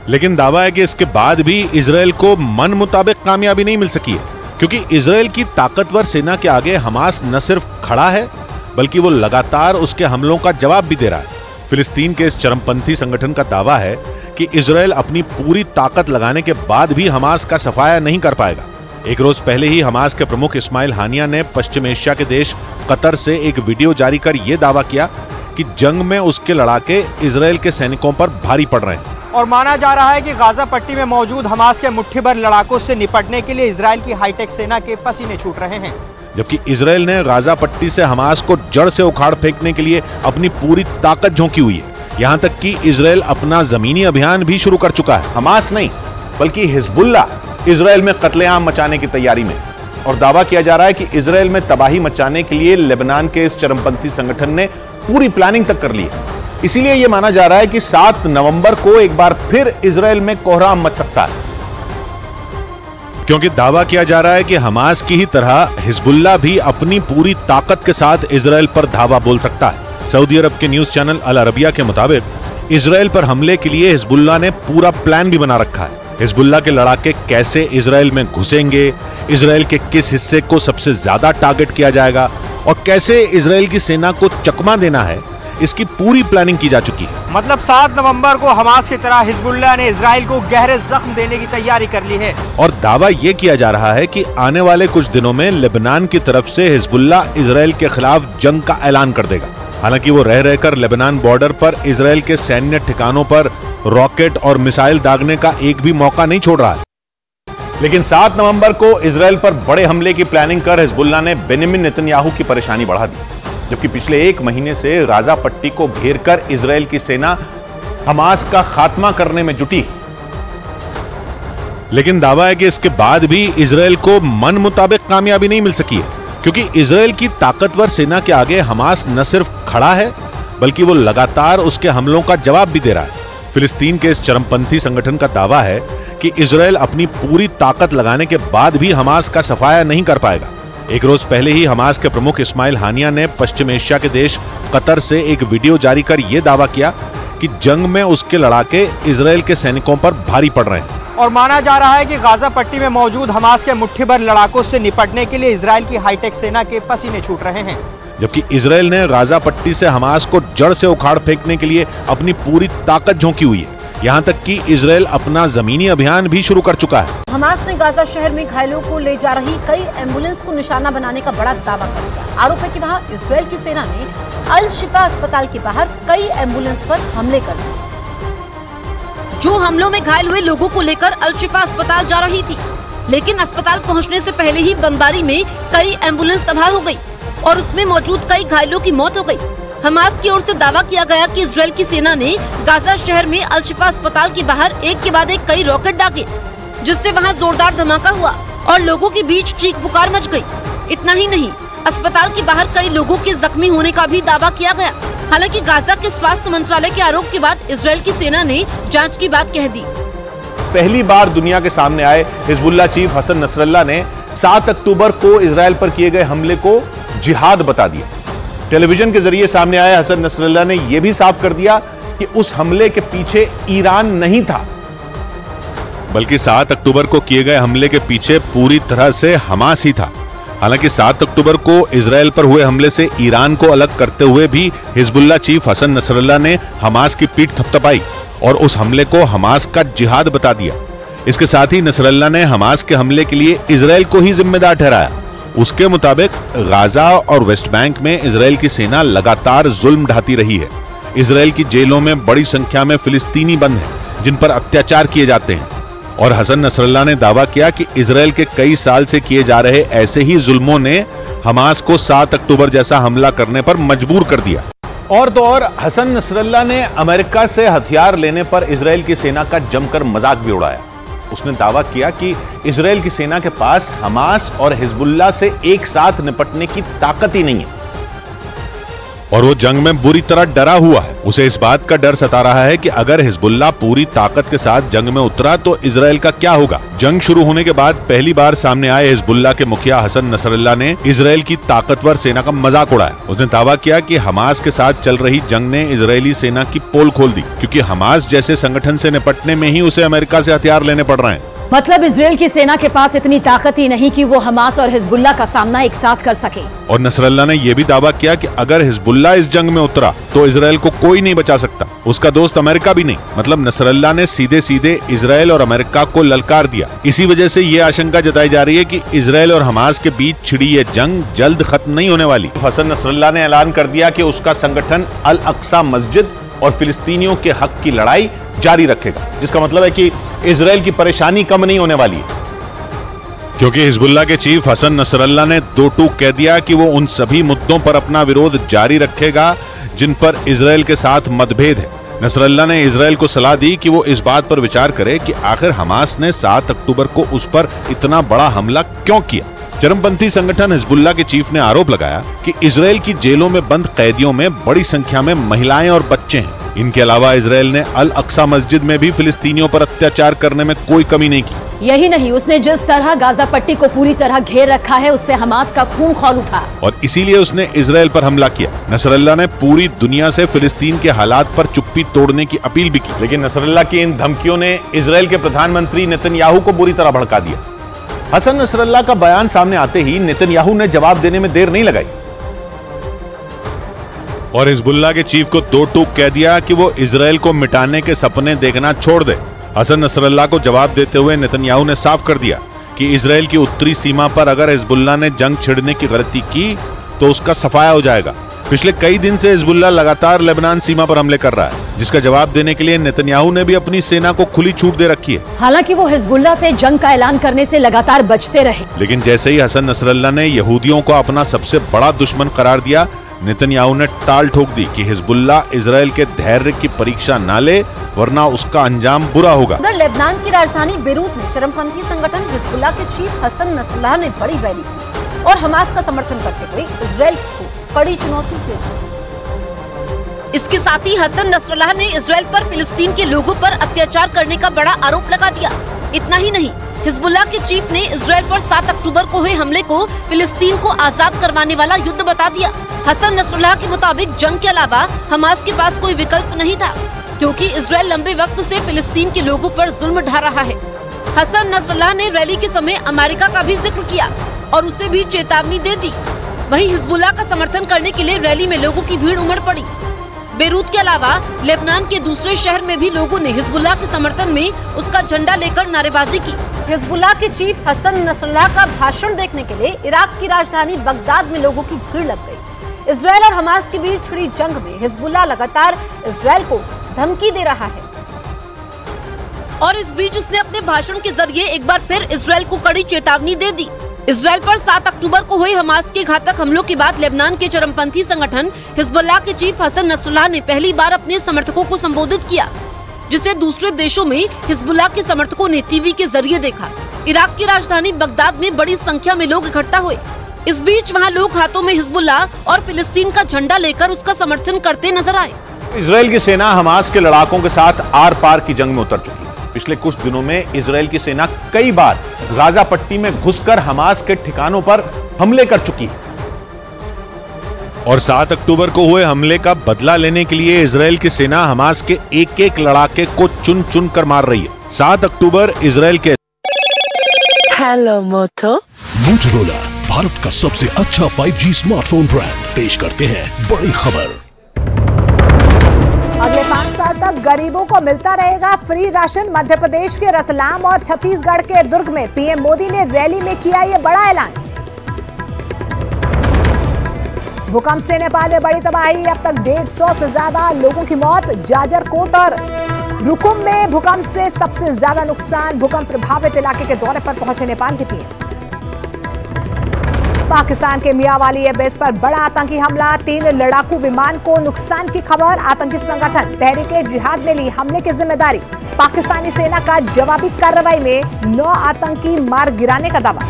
लेकिन दावा है कि इसके बाद भी इजराइल को मन मुताबिक कामयाबी नहीं मिल सकी है, क्योंकि इजराइल की ताकतवर सेना के आगे हमास न सिर्फ खड़ा है बल्कि वो लगातार उसके हमलों का जवाब भी दे रहा है। फिलिस्तीन के इस चरमपंथी संगठन का दावा है कि इजराइल अपनी पूरी ताकत लगाने के बाद भी हमास का सफाया नहीं कर पाएगा। एक रोज पहले ही हमास के प्रमुख इस्माइल हानिया ने पश्चिम एशिया के देश कतर से एक वीडियो जारी कर यह दावा किया कि जंग में उसके लड़ाके इजराइल के सैनिकों पर भारी पड़ रहे हैं। और माना जा रहा है कि गाजा पट्टी में मौजूद हमास के मुट्ठीभर लड़ाकों से निपटने के लिए इजराइल की हाईटेक सेना के पसीने छूट रहे हैं। जबकि इजराइल ने गाजा पट्टी से हमास को जड़ से उखाड़ फेंकने के लिए अपनी पूरी ताकत झोंकी हुई है। यहाँ तक कि इजराइल अपना जमीनी अभियान भी शुरू कर चुका है। हमास नहीं बल्कि हिजबुल्ला इजराइल में कत्लेआम मचाने की तैयारी में, और दावा किया जा रहा है कि इजराइल में तबाही मचाने के लिए लेबनान के इस चरमपंथी संगठन ने पूरी प्लानिंग तक कर ली है। इसीलिए यह माना जा रहा है कि 7 नवंबर को एक बार फिर इजराइल में कोहराम मच सकता है, क्योंकि दावा किया जा रहा है कि हमास की ही तरह हिजबुल्ला भी अपनी पूरी ताकत के साथ इजराइल पर धावा बोल सकता है। सऊदी अरब के न्यूज चैनल अल अरबिया के मुताबिक इजराइल पर हमले के लिए हिजबुल्ला ने पूरा प्लान भी बना रखा है। हिजबुल्ला के लड़ाके कैसे इजराइल में घुसेंगे, इजराइल के किस हिस्से को सबसे ज्यादा टारगेट किया जाएगा और कैसे इजराइल की सेना को चकमा देना है, इसकी पूरी प्लानिंग की जा चुकी है। मतलब 7 नवंबर को हमास की तरह हिजबुल्लाह ने इजराइल को गहरे जख्म देने की तैयारी कर ली है। और दावा यह किया जा रहा है कि आने वाले कुछ दिनों में लेबनान की तरफ से हिजबुल्ला इजराइल के खिलाफ जंग का ऐलान कर देगा। हालांकि वो रह रहकर लेबनान बॉर्डर पर इजराइल के सैन्य ठिकानों पर रॉकेट और मिसाइल दागने का एक भी मौका नहीं छोड़ रहा है। लेकिन 7 नवंबर को इजराइल पर बड़े हमले की प्लानिंग कर हिजबुल्ला ने बेंजामिन नेतन्याहू की परेशानी बढ़ा दी, जबकि पिछले 1 महीने से गाजा पट्टी को घेरकर इजराइल की सेना हमास का खात्मा करने में जुटी। लेकिन दावा है कि इसके बाद भी इजराइल को मन मुताबिक कामयाबी नहीं मिल सकी है, क्योंकि इजराइल की ताकतवर सेना के आगे हमास न सिर्फ खड़ा है बल्कि वो लगातार उसके हमलों का जवाब भी दे रहा है। फिलिस्तीन के इस चरमपंथी संगठन का दावा है कि इजराइल अपनी पूरी ताकत लगाने के बाद भी हमास का सफाया नहीं कर पाएगा। एक रोज पहले ही हमास के प्रमुख इस्माइल हानिया ने पश्चिम एशिया के देश कतर से एक वीडियो जारी कर यह दावा किया कि जंग में उसके लड़ाके इजराइल के सैनिकों पर भारी पड़ रहे हैं। और माना जा रहा है कि गाजा पट्टी में मौजूद हमास के मुट्ठीभर लड़ाकों से निपटने के लिए इजराइल की हाईटेक सेना के पसीने छूट रहे हैं। जबकि इजराइल ने गाजा पट्टी से हमास को जड़ से उखाड़ फेंकने के लिए अपनी पूरी ताकत झोंकी हुई है। यहाँ तक कि इजराइल अपना जमीनी अभियान भी शुरू कर चुका है। हमास ने गाजा शहर में घायलों को ले जा रही कई एम्बुलेंस को निशाना बनाने का बड़ा दावा कर दिया। आरोप है कि वहाँ इजराइल की सेना ने अल शिफा अस्पताल के बाहर कई एम्बुलेंस पर हमले कर दिए। जो हमलों में घायल हुए लोगों को लेकर अल शिफा अस्पताल जा रही थी, लेकिन अस्पताल पहुँचने से पहले ही बमबारी में कई एम्बुलेंस तबाह हो गयी और उसमें मौजूद कई घायलों की मौत हो गयी। हमास की ओर से दावा किया गया कि इजराइल की सेना ने गाजा शहर में अल शिफा अस्पताल के बाहर एक के बाद एक कई रॉकेट दागे, जिससे वहां जोरदार धमाका हुआ और लोगों के बीच चीख पुकार मच गई। इतना ही नहीं, अस्पताल के बाहर कई लोगों के जख्मी होने का भी दावा किया गया। हालांकि गाजा के स्वास्थ्य मंत्रालय के आरोप के बाद इजराइल की सेना ने जाँच की बात कह दी। पहली बार दुनिया के सामने आए हिजबुल्लाह चीफ हसन नसरल्लाह ने 7 अक्टूबर को इजराइल पर किए गए हमले को जिहाद बता दिया। टेलीविजन के जरिए सामने आए हसन नसरल्लाह ने यह भी साफ कर दिया कि उस हमले के पीछे ईरान नहीं था, बल्कि 7 अक्टूबर को किए गए हमले के पीछे पूरी तरह से हमास ही था। हालांकि 7 अक्टूबर को इजराइल पर हुए हमले से ईरान को अलग करते हुए भी हिजबुल्लाह चीफ हसन नसरल्लाह ने हमास की पीठ थपथपाई और उस हमले को हमास का जिहाद बता दिया। इसके साथ ही नसरल्लाह ने हमास के हमले के लिए इजराइल को ही जिम्मेदार ठहराया। उसके मुताबिक गाजा और वेस्ट बैंक में इजराइल की सेना लगातार जुल्म ढाती रही है। इजराइल की जेलों में बड़ी संख्या में फिलिस्तीनी बंद हैं, जिन पर अत्याचार किए जाते हैं। और हसन नसरल्लाह ने दावा किया कि इजराइल के कई साल से किए जा रहे ऐसे ही जुल्मों ने हमास को 7 अक्टूबर जैसा हमला करने पर मजबूर कर दिया। और तो और हसन नसरल्लाह ने अमेरिका से हथियार लेने पर इजराइल की सेना का जमकर मजाक भी उड़ाया। उसने दावा किया कि इजराइल की सेना के पास हमास और हिजबुल्लाह से एक साथ निपटने की ताकत ही नहीं है और वो जंग में बुरी तरह डरा हुआ है। उसे इस बात का डर सता रहा है कि अगर हिजबुल्लाह पूरी ताकत के साथ जंग में उतरा तो इजराइल का क्या होगा। जंग शुरू होने के बाद पहली बार सामने आए हिजबुल्लाह के मुखिया हसन नसरल्लाह ने इजराइल की ताकतवर सेना का मजाक उड़ाया। उसने दावा किया कि हमास के साथ चल रही जंग ने इजरायली सेना की पोल खोल दी, क्योंकि हमास जैसे संगठन से निपटने में ही उसे अमेरिका से हथियार लेने पड़ रहे हैं। मतलब इजराइल की सेना के पास इतनी ताकत ही नहीं कि वो हमास और हिजबुल्लाह का सामना एक साथ कर सके। और नसरल्लाह ने यह भी दावा किया कि अगर हिजबुल्लाह इस जंग में उतरा तो इजराइल को कोई नहीं बचा सकता, उसका दोस्त अमेरिका भी नहीं। मतलब नसरल्लाह ने सीधे सीधे इजराइल और अमेरिका को ललकार दिया। इसी वजह से ये आशंका जताई जा रही है कि इजराइल और हमास के बीच छिड़ी ये जंग जल्द खत्म नहीं होने वाली। हसन नसरल्लाह ने ऐलान कर दिया कि उसका संगठन अल अक्सा मस्जिद और फिलिस्तीनियों के हक की लड़ाई जारी रखेगा, जिसका मतलब है कि इजराइल की परेशानी कम नहीं होने वाली है। क्योंकि हिजबुल्लाह के चीफ हसन नसरल्लाह ने दो टूक कह दिया कि वो उन सभी मुद्दों पर अपना विरोध जारी रखेगा जिन पर इजराइल के साथ मतभेद है। नसरल्लाह ने इजराइल को सलाह दी कि वो इस बात पर विचार करे कि आखिर हमास ने 7 अक्टूबर को उस पर इतना बड़ा हमला क्यों किया। चरमपंथी संगठन हिजबुल्लाह के चीफ ने आरोप लगाया कि इजराइल की जेलों में बंद कैदियों में बड़ी संख्या में महिलाएं और बच्चे हैं। इनके अलावा इजराइल ने अल अक्सा मस्जिद में भी फिलिस्तीनियों पर अत्याचार करने में कोई कमी नहीं की। यही नहीं, उसने जिस तरह गाजा पट्टी को पूरी तरह घेर रखा है, उससे हमास का खून खौल उठा और इसीलिए उसने इजराइल पर हमला किया। नसरल्लाह ने पूरी दुनिया से फिलिस्तीन के हालात पर चुप्पी तोड़ने की अपील भी की, लेकिन नसरल्लाह की इन धमकियों ने इजराइल के प्रधानमंत्री नेतन्याहू को बुरी तरह भड़का दिया। हसन नसरल्लाह का बयान सामने आते ही नेतन्याहू ने जवाब देने में देर नहीं लगाई और हिजबुल्लाह के चीफ को दो टूक कह दिया कि वो इजराइल को मिटाने के सपने देखना छोड़ दे। हसन नसरल्लाह को जवाब देते हुए नेतन्याहू ने साफ कर दिया कि इजराइल की उत्तरी सीमा पर अगर हिजबुल्लाह ने जंग छिड़ने की गलती की तो उसका सफाया हो जाएगा। पिछले कई दिन से हिजबुल्लाह लगातार लेबनान सीमा पर हमले कर रहा है, जिसका जवाब देने के लिए नेतन्याहू ने भी अपनी सेना को खुली छूट दे रखी है। हालांकि वो हिजबुल्लाह से जंग का ऐलान करने से लगातार बचते रहे, लेकिन जैसे ही हसन नसरल्लाह ने यहूदियों को अपना सबसे बड़ा दुश्मन करार दिया, नेतन्याहू ने टाल ठोक दी कि हिजबुल्लाह इजराइल के धैर्य की परीक्षा न ले, वरना उसका अंजाम बुरा होगा। उधर लेबनान की राजधानी बेरूत में चरमपंथी संगठन हिजबुल्लाह के चीफ हसन नसरल्लाह ने बड़ी रैली की और हमास का समर्थन करते हुए इजराइल को कड़ी चुनौती दी। इसके साथ ही हसन नसरल्लाह ने इजराइल पर फिलिस्तीन के लोगों पर अत्याचार करने का बड़ा आरोप लगा दिया। इतना ही नहीं, हिजबुल्लाह के चीफ ने इजराइल पर 7 अक्टूबर को हुए हमले को फिलिस्तीन को आजाद करवाने वाला युद्ध बता दिया। हसन नसरल्लाह के मुताबिक जंग के अलावा हमास के पास कोई विकल्प नहीं था। क्योंकि इजराइल लंबे वक्त से फिलिस्तीन के लोगों पर जुल्म ढा रहा है। हसन नसरल्लाह ने रैली के समय अमेरिका का भी जिक्र किया और उसे भी चेतावनी दे दी। वहीं हिजबुल्लाह का समर्थन करने के लिए रैली में लोगों की भीड़ उमड़ पड़ी। बेरूत के अलावा लेबनान के दूसरे शहर में भी लोगों ने हिजबुल्लाह के समर्थन में उसका झंडा लेकर नारेबाजी की। हिजबुल्लाह के चीफ हसन नसरल्लाह का भाषण देखने के लिए इराक की राजधानी बगदाद में लोगों की भीड़ लग गई। इजराइल और हमास के बीच छिड़ी जंग में हिजबुल्लाह लगातार इजराइल को धमकी दे रहा है और इस बीच उसने अपने भाषण के जरिए एक बार फिर इजराइल को कड़ी चेतावनी दे दी। इजराइल पर 7 अक्टूबर को हुए हमास के घातक हमलों के बाद लेबनान के चरमपंथी संगठन हिजबुल्लाह के चीफ हसन नसरल्लाह ने पहली बार अपने समर्थकों को संबोधित किया, जिसे दूसरे देशों में हिजबुल्लाह के समर्थकों ने टीवी के जरिए देखा। इराक की राजधानी बगदाद में बड़ी संख्या में लोग इकट्ठा हुए। इस बीच वहाँ लोग हाथों में हिजबुल्लाह और फिलिस्तीन का झंडा लेकर उसका समर्थन करते नजर आए। इजराइल की सेना हमास के लड़ाकों के साथ आर पार की जंग में उतर चुकी है। पिछले कुछ दिनों में इजराइल की सेना कई बार गाजा पट्टी में घुसकर हमास के ठिकानों पर हमले कर चुकी है और 7 अक्टूबर को हुए हमले का बदला लेने के लिए इजराइल की सेना हमास के एक-एक लड़ाके को चुन चुन कर मार रही है। 7 अक्टूबर इजराइल के हेलो मोटो मोटोरोला भारत का सबसे अच्छा 5G स्मार्टफोन ब्रांड पेश करते हैं बड़ी खबर। अगले 5 साल तक गरीबों को मिलता रहेगा फ्री राशन। मध्य प्रदेश के रतलाम और छत्तीसगढ़ के दुर्ग में पीएम मोदी ने रैली में किया ये बड़ा ऐलान। भूकंप से नेपाल में बड़ी तबाही, अब तक 150 से ज्यादा लोगों की मौत। जाजरकोट और रुकुम में भूकंप से सबसे ज्यादा नुकसान। भूकंप प्रभावित इलाके के दौरे पर पहुंचे नेपाल के पीएम। पाकिस्तान के मियांवाली एयरबेस पर बड़ा आतंकी हमला, 3 लड़ाकू विमान को नुकसान की खबर। आतंकी संगठन तहरीक-ए-जिहाद ने ली हमले की जिम्मेदारी। पाकिस्तानी सेना का जवाबी कार्रवाई में 9 आतंकी मार गिराने का दावा।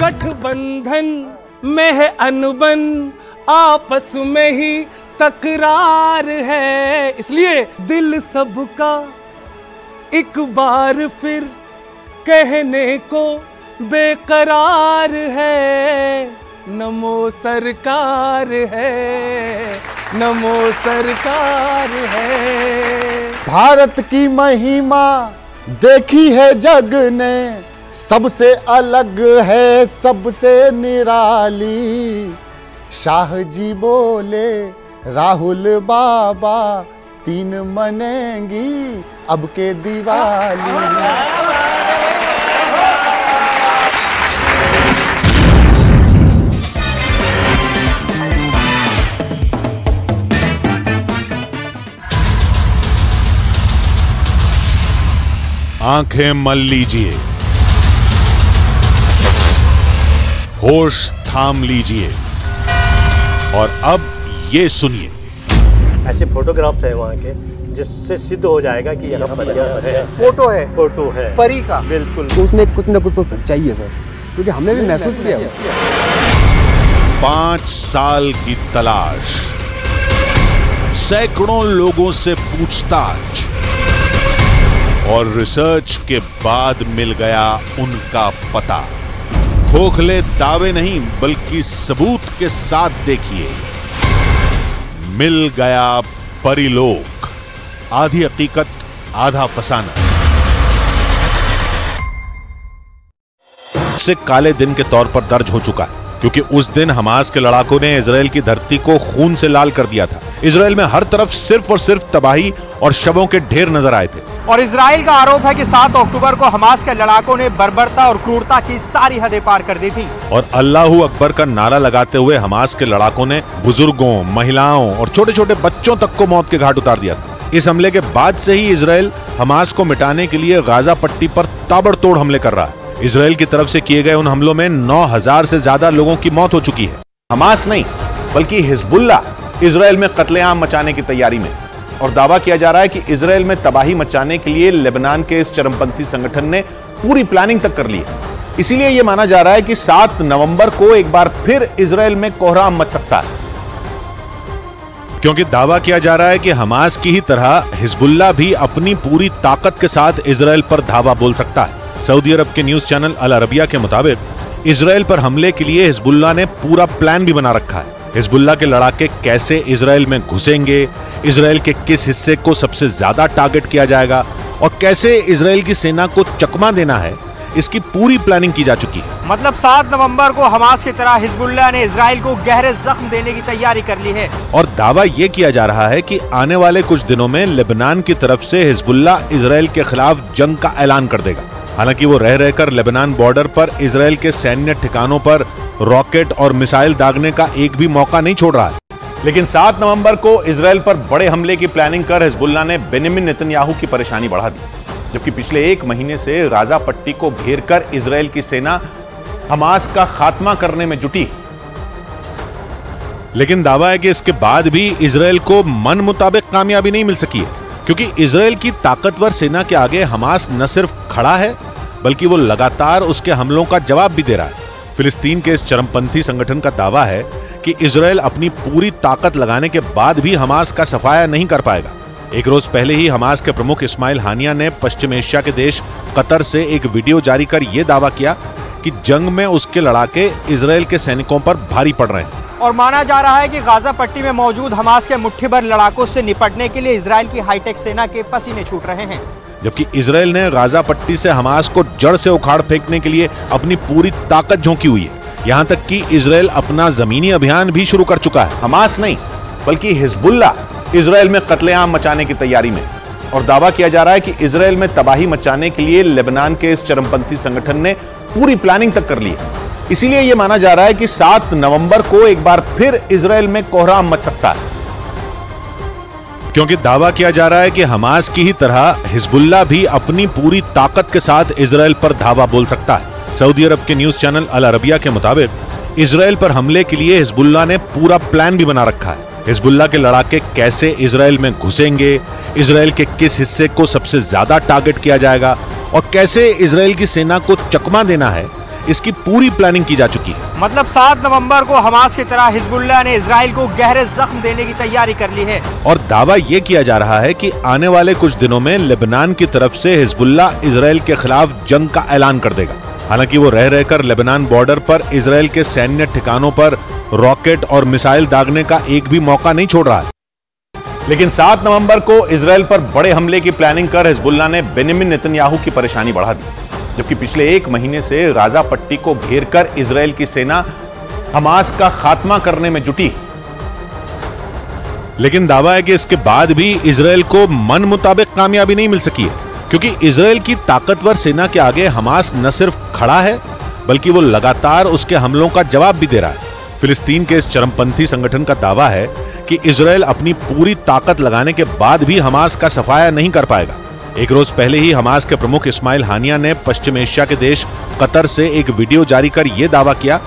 गठबंधन में है अनबन, आपस में ही तकरार है, इसलिए दिल सबका एक बार फिर कहने को बेकरार है। नमो सरकार है, नमो सरकार है। भारत की महिमा देखी है जग ने, सबसे अलग है सबसे निराली। शाह जी बोले राहुल बाबा 3 मनेंगी अब के दिवाली। आंखें मल लीजिए, होश थाम लीजिए और अब ये सुनिए। ऐसे फोटोग्राफ्स हैं वहाँ के जिससे सिद्ध हो जाएगा कि यहाँ परियां है। फोटो है परी का, बिल्कुल। तो उसमें कुछ न कुछ तो सच्चाई है सर, क्योंकि हमने भी महसूस किया। 5 साल की तलाश, सैकड़ों लोगों से पूछताछ और रिसर्च के बाद मिल गया उनका पता। खोखले दावे नहीं बल्कि सबूत के साथ देखिए, मिल गया परिलोक, आधी हकीकत आधा फसाना। से काले दिन के तौर पर दर्ज हो चुका है, क्योंकि उस दिन हमास के लड़ाकों ने इजराइल की धरती को खून से लाल कर दिया था। इजराइल में हर तरफ सिर्फ और सिर्फ तबाही और शवों के ढेर नजर आए थे। और इजराइल का आरोप है कि 7 अक्टूबर को हमास के लड़ाकों ने बर्बरता और क्रूरता की सारी हदें पार कर दी थी। और अल्लाहू अकबर का नारा लगाते हुए हमास के लड़ाकों ने बुजुर्गों, महिलाओं और छोटे छोटे बच्चों तक को मौत के घाट उतार दिया था। इस हमले के बाद से ही इजराइल हमास को मिटाने के लिए गाजा पट्टी पर ताबड़तोड़ हमले कर रहा है। इजराइल की तरफ से किए गए उन हमलों में 9000 से ज्यादा लोगों की मौत हो चुकी है। हमास नहीं बल्कि हिजबुल्लाह इजराइल में कत्लेआम मचाने की तैयारी में, और दावा किया जा रहा है कि इजराइल में तबाही मचाने के लिए लेबनान के इस चरमपंथी संगठन ने पूरी प्लानिंग तक कर ली है। इसीलिए यह माना जा रहा है कि 7 नवंबर को एक बार फिर इजराइल में कोहराम मच सकता है, क्योंकि दावा किया जा रहा है कि हमास की ही तरह हिजबुल्लाह भी अपनी पूरी ताकत के साथ इजराइल पर धावा बोल सकता है। सऊदी अरब के न्यूज चैनल अल अरबिया के मुताबिक इजराइल पर हमले के लिए हिजबुल्लाह ने पूरा प्लान भी बना रखा है। हिजबुल्लाह के लड़ाके कैसे इजराइल में घुसेंगे, इजराइल के किस हिस्से को सबसे ज्यादा टारगेट किया जाएगा और कैसे इजराइल की सेना को चकमा देना है, इसकी पूरी प्लानिंग की जा चुकी है। मतलब 7 नवंबर को हमास की तरह हिजबुल्लाह ने इजराइल को गहरे जख्म देने की तैयारी कर ली है। और दावा ये किया जा रहा है कि आने वाले कुछ दिनों में लेबनान की तरफ से हिजबुल्लाह इजराइल के खिलाफ जंग का ऐलान कर देगा। हालांकि वो रह रहकर लेबनान बॉर्डर पर इजराइल के सैन्य ठिकानों पर रॉकेट और मिसाइल दागने का एक भी मौका नहीं छोड़ रहा है। लेकिन 7 नवंबर को इजराइल पर बड़े हमले की प्लानिंग कर हिजबुल्लाह ने बेंजामिन नेतन्याहू की परेशानी बढ़ा दी, जबकि पिछले 1 महीने से गाजा पट्टी को घेरकर इजराइल की सेना हमास का खात्मा करने में जुटी। लेकिन दावा है कि इसके बाद भी इजराइल को मन मुताबिक कामयाबी नहीं मिल सकी है, क्योंकि इजराइल की ताकतवर सेना के आगे हमास न सिर्फ खड़ा है बल्कि वो लगातार उसके हमलों का जवाब भी दे रहा है। फिलिस्तीन के इस चरमपंथी संगठन का दावा है कि इजराइल अपनी पूरी ताकत लगाने के बाद भी हमास का सफाया नहीं कर पाएगा। एक रोज पहले ही हमास के प्रमुख इस्माइल हानिया ने पश्चिम एशिया के देश कतर से एक वीडियो जारी कर यह दावा किया कि जंग में उसके लड़ाके इजराइल के सैनिकों पर भारी पड़ रहे हैं। और माना जा रहा है कि गाजा पट्टी में मौजूद हमास के मुट्ठीभर लड़ाकों से निपटने के लिए इजराइल की हाईटेक सेना के पसीने छूट रहे हैं। जबकि इजराइल ने गाजा पट्टी से हमास को जड़ से उखाड़ फेंकने के लिए अपनी पूरी ताकत झोंकी हुई है। यहाँ तक कि इजराइल अपना जमीनी अभियान भी शुरू कर चुका है। हमास नहीं बल्कि हिजबुल्लाह इजराइल में कत्लेआम मचाने की तैयारी में, और दावा किया जा रहा है कि इजराइल में तबाही मचाने के लिए लेबनान के इस चरमपंथी संगठन ने पूरी प्लानिंग तक कर ली है। इसीलिए यह माना जा रहा है कि 7 नवंबर को एक बार फिर इजराइल में कोहराम मच सकता है, क्योंकि दावा किया जा रहा है कि हमास की ही तरह हिजबुल्लाह भी अपनी पूरी ताकत के साथ इजराइल पर धावा बोल सकता है। सऊदी अरब के न्यूज चैनल अल अरबिया के मुताबिक इजराइल पर हमले के लिए हिजबुल्लाह ने पूरा प्लान भी बना रखा है। हिजबुल्लाह के लड़ाके कैसे इजराइल में घुसेंगे, इजराइल के किस हिस्से को सबसे ज्यादा टारगेट किया जाएगा और कैसे इजराइल की सेना को चकमा देना है, इसकी पूरी प्लानिंग की जा चुकी है। मतलब 7 नवंबर को हमास की तरह हिजबुल्लाह ने इजराइल को गहरे जख्म देने की तैयारी कर ली है। और दावा यह किया जा रहा है कि आने वाले कुछ दिनों में लेबनान की तरफ से हिजबुल्लाह इजराइल के खिलाफ जंग का ऐलान कर देगा। हालांकि वो रह रहकर लेबनान बॉर्डर पर इजराइल के सैन्य ठिकानों पर रॉकेट और मिसाइल दागने का एक भी मौका नहीं छोड़ रहा है। लेकिन 7 नवंबर को इजराइल पर बड़े हमले की प्लानिंग कर हिजबुल्लाह ने बेंजामिन नेतन्याहू की परेशानी बढ़ा दी, जबकि पिछले 1 महीने से गाजा पट्टी को घेरकर इजराइल की सेना हमास का खात्मा करने में जुटी। लेकिन दावा है कि इसके बाद भी इजराइल को मन मुताबिक कामयाबी नहीं मिल सकी है, क्योंकि इजराइल की ताकतवर सेना के आगे हमास न सिर्फ खड़ा है बल्कि वो लगातार उसके हमलों का जवाब भी दे रहा है। फिलिस्तीन के इस चरमपंथी संगठन का दावा है कि इजराइल अपनी पूरी ताकत लगाने के बाद भी हमास का सफाया नहीं कर पाएगा। एक रोज पहले ही हमास के प्रमुख इस्माइल हानिया ने पश्चिम एशिया के देश कतर से एक वीडियो जारी कर यह दावा किया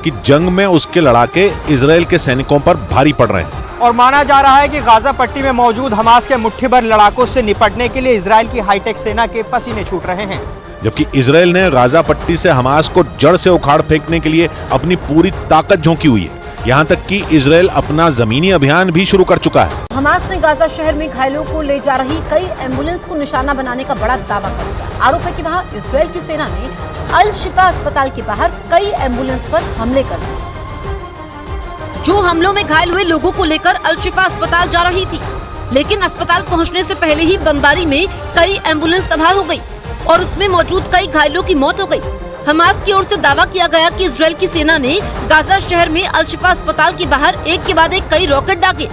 कि जंग में उसके लड़ाके इजराइल के सैनिकों पर भारी पड़ रहे हैं। और माना जा रहा है कि गाजा पट्टी में मौजूद हमास के मुट्ठीभर लड़ाकों से निपटने के लिए इजराइल की हाईटेक सेना के पसीने छूट रहे हैं। जबकि इजराइल ने गाजा पट्टी से हमास को जड़ से उखाड़ फेंकने के लिए अपनी पूरी ताकत झोंकी हुई है। यहाँ तक कि इजराइल अपना जमीनी अभियान भी शुरू कर चुका है। हमास ने गाजा शहर में घायलों को ले जा रही कई एम्बुलेंस को निशाना बनाने का बड़ा दावा कर दिया। आरोप है कि वहाँ इजराइल की सेना ने अल शिफा अस्पताल के बाहर कई एम्बुलेंस पर हमले कर दिए। जो हमलों में घायल हुए लोगों को लेकर अल शिफा अस्पताल जा रही थी, लेकिन अस्पताल पहुंचने से पहले ही बमबारी में कई एम्बुलेंस तबाह हो गई और उसमें मौजूद कई घायलों की मौत हो गई। हमास की ओर से दावा किया गया कि इजराइल की सेना ने गाजा शहर में अल शिफा अस्पताल के बाहर एक के बाद एक कई रॉकेट दागे,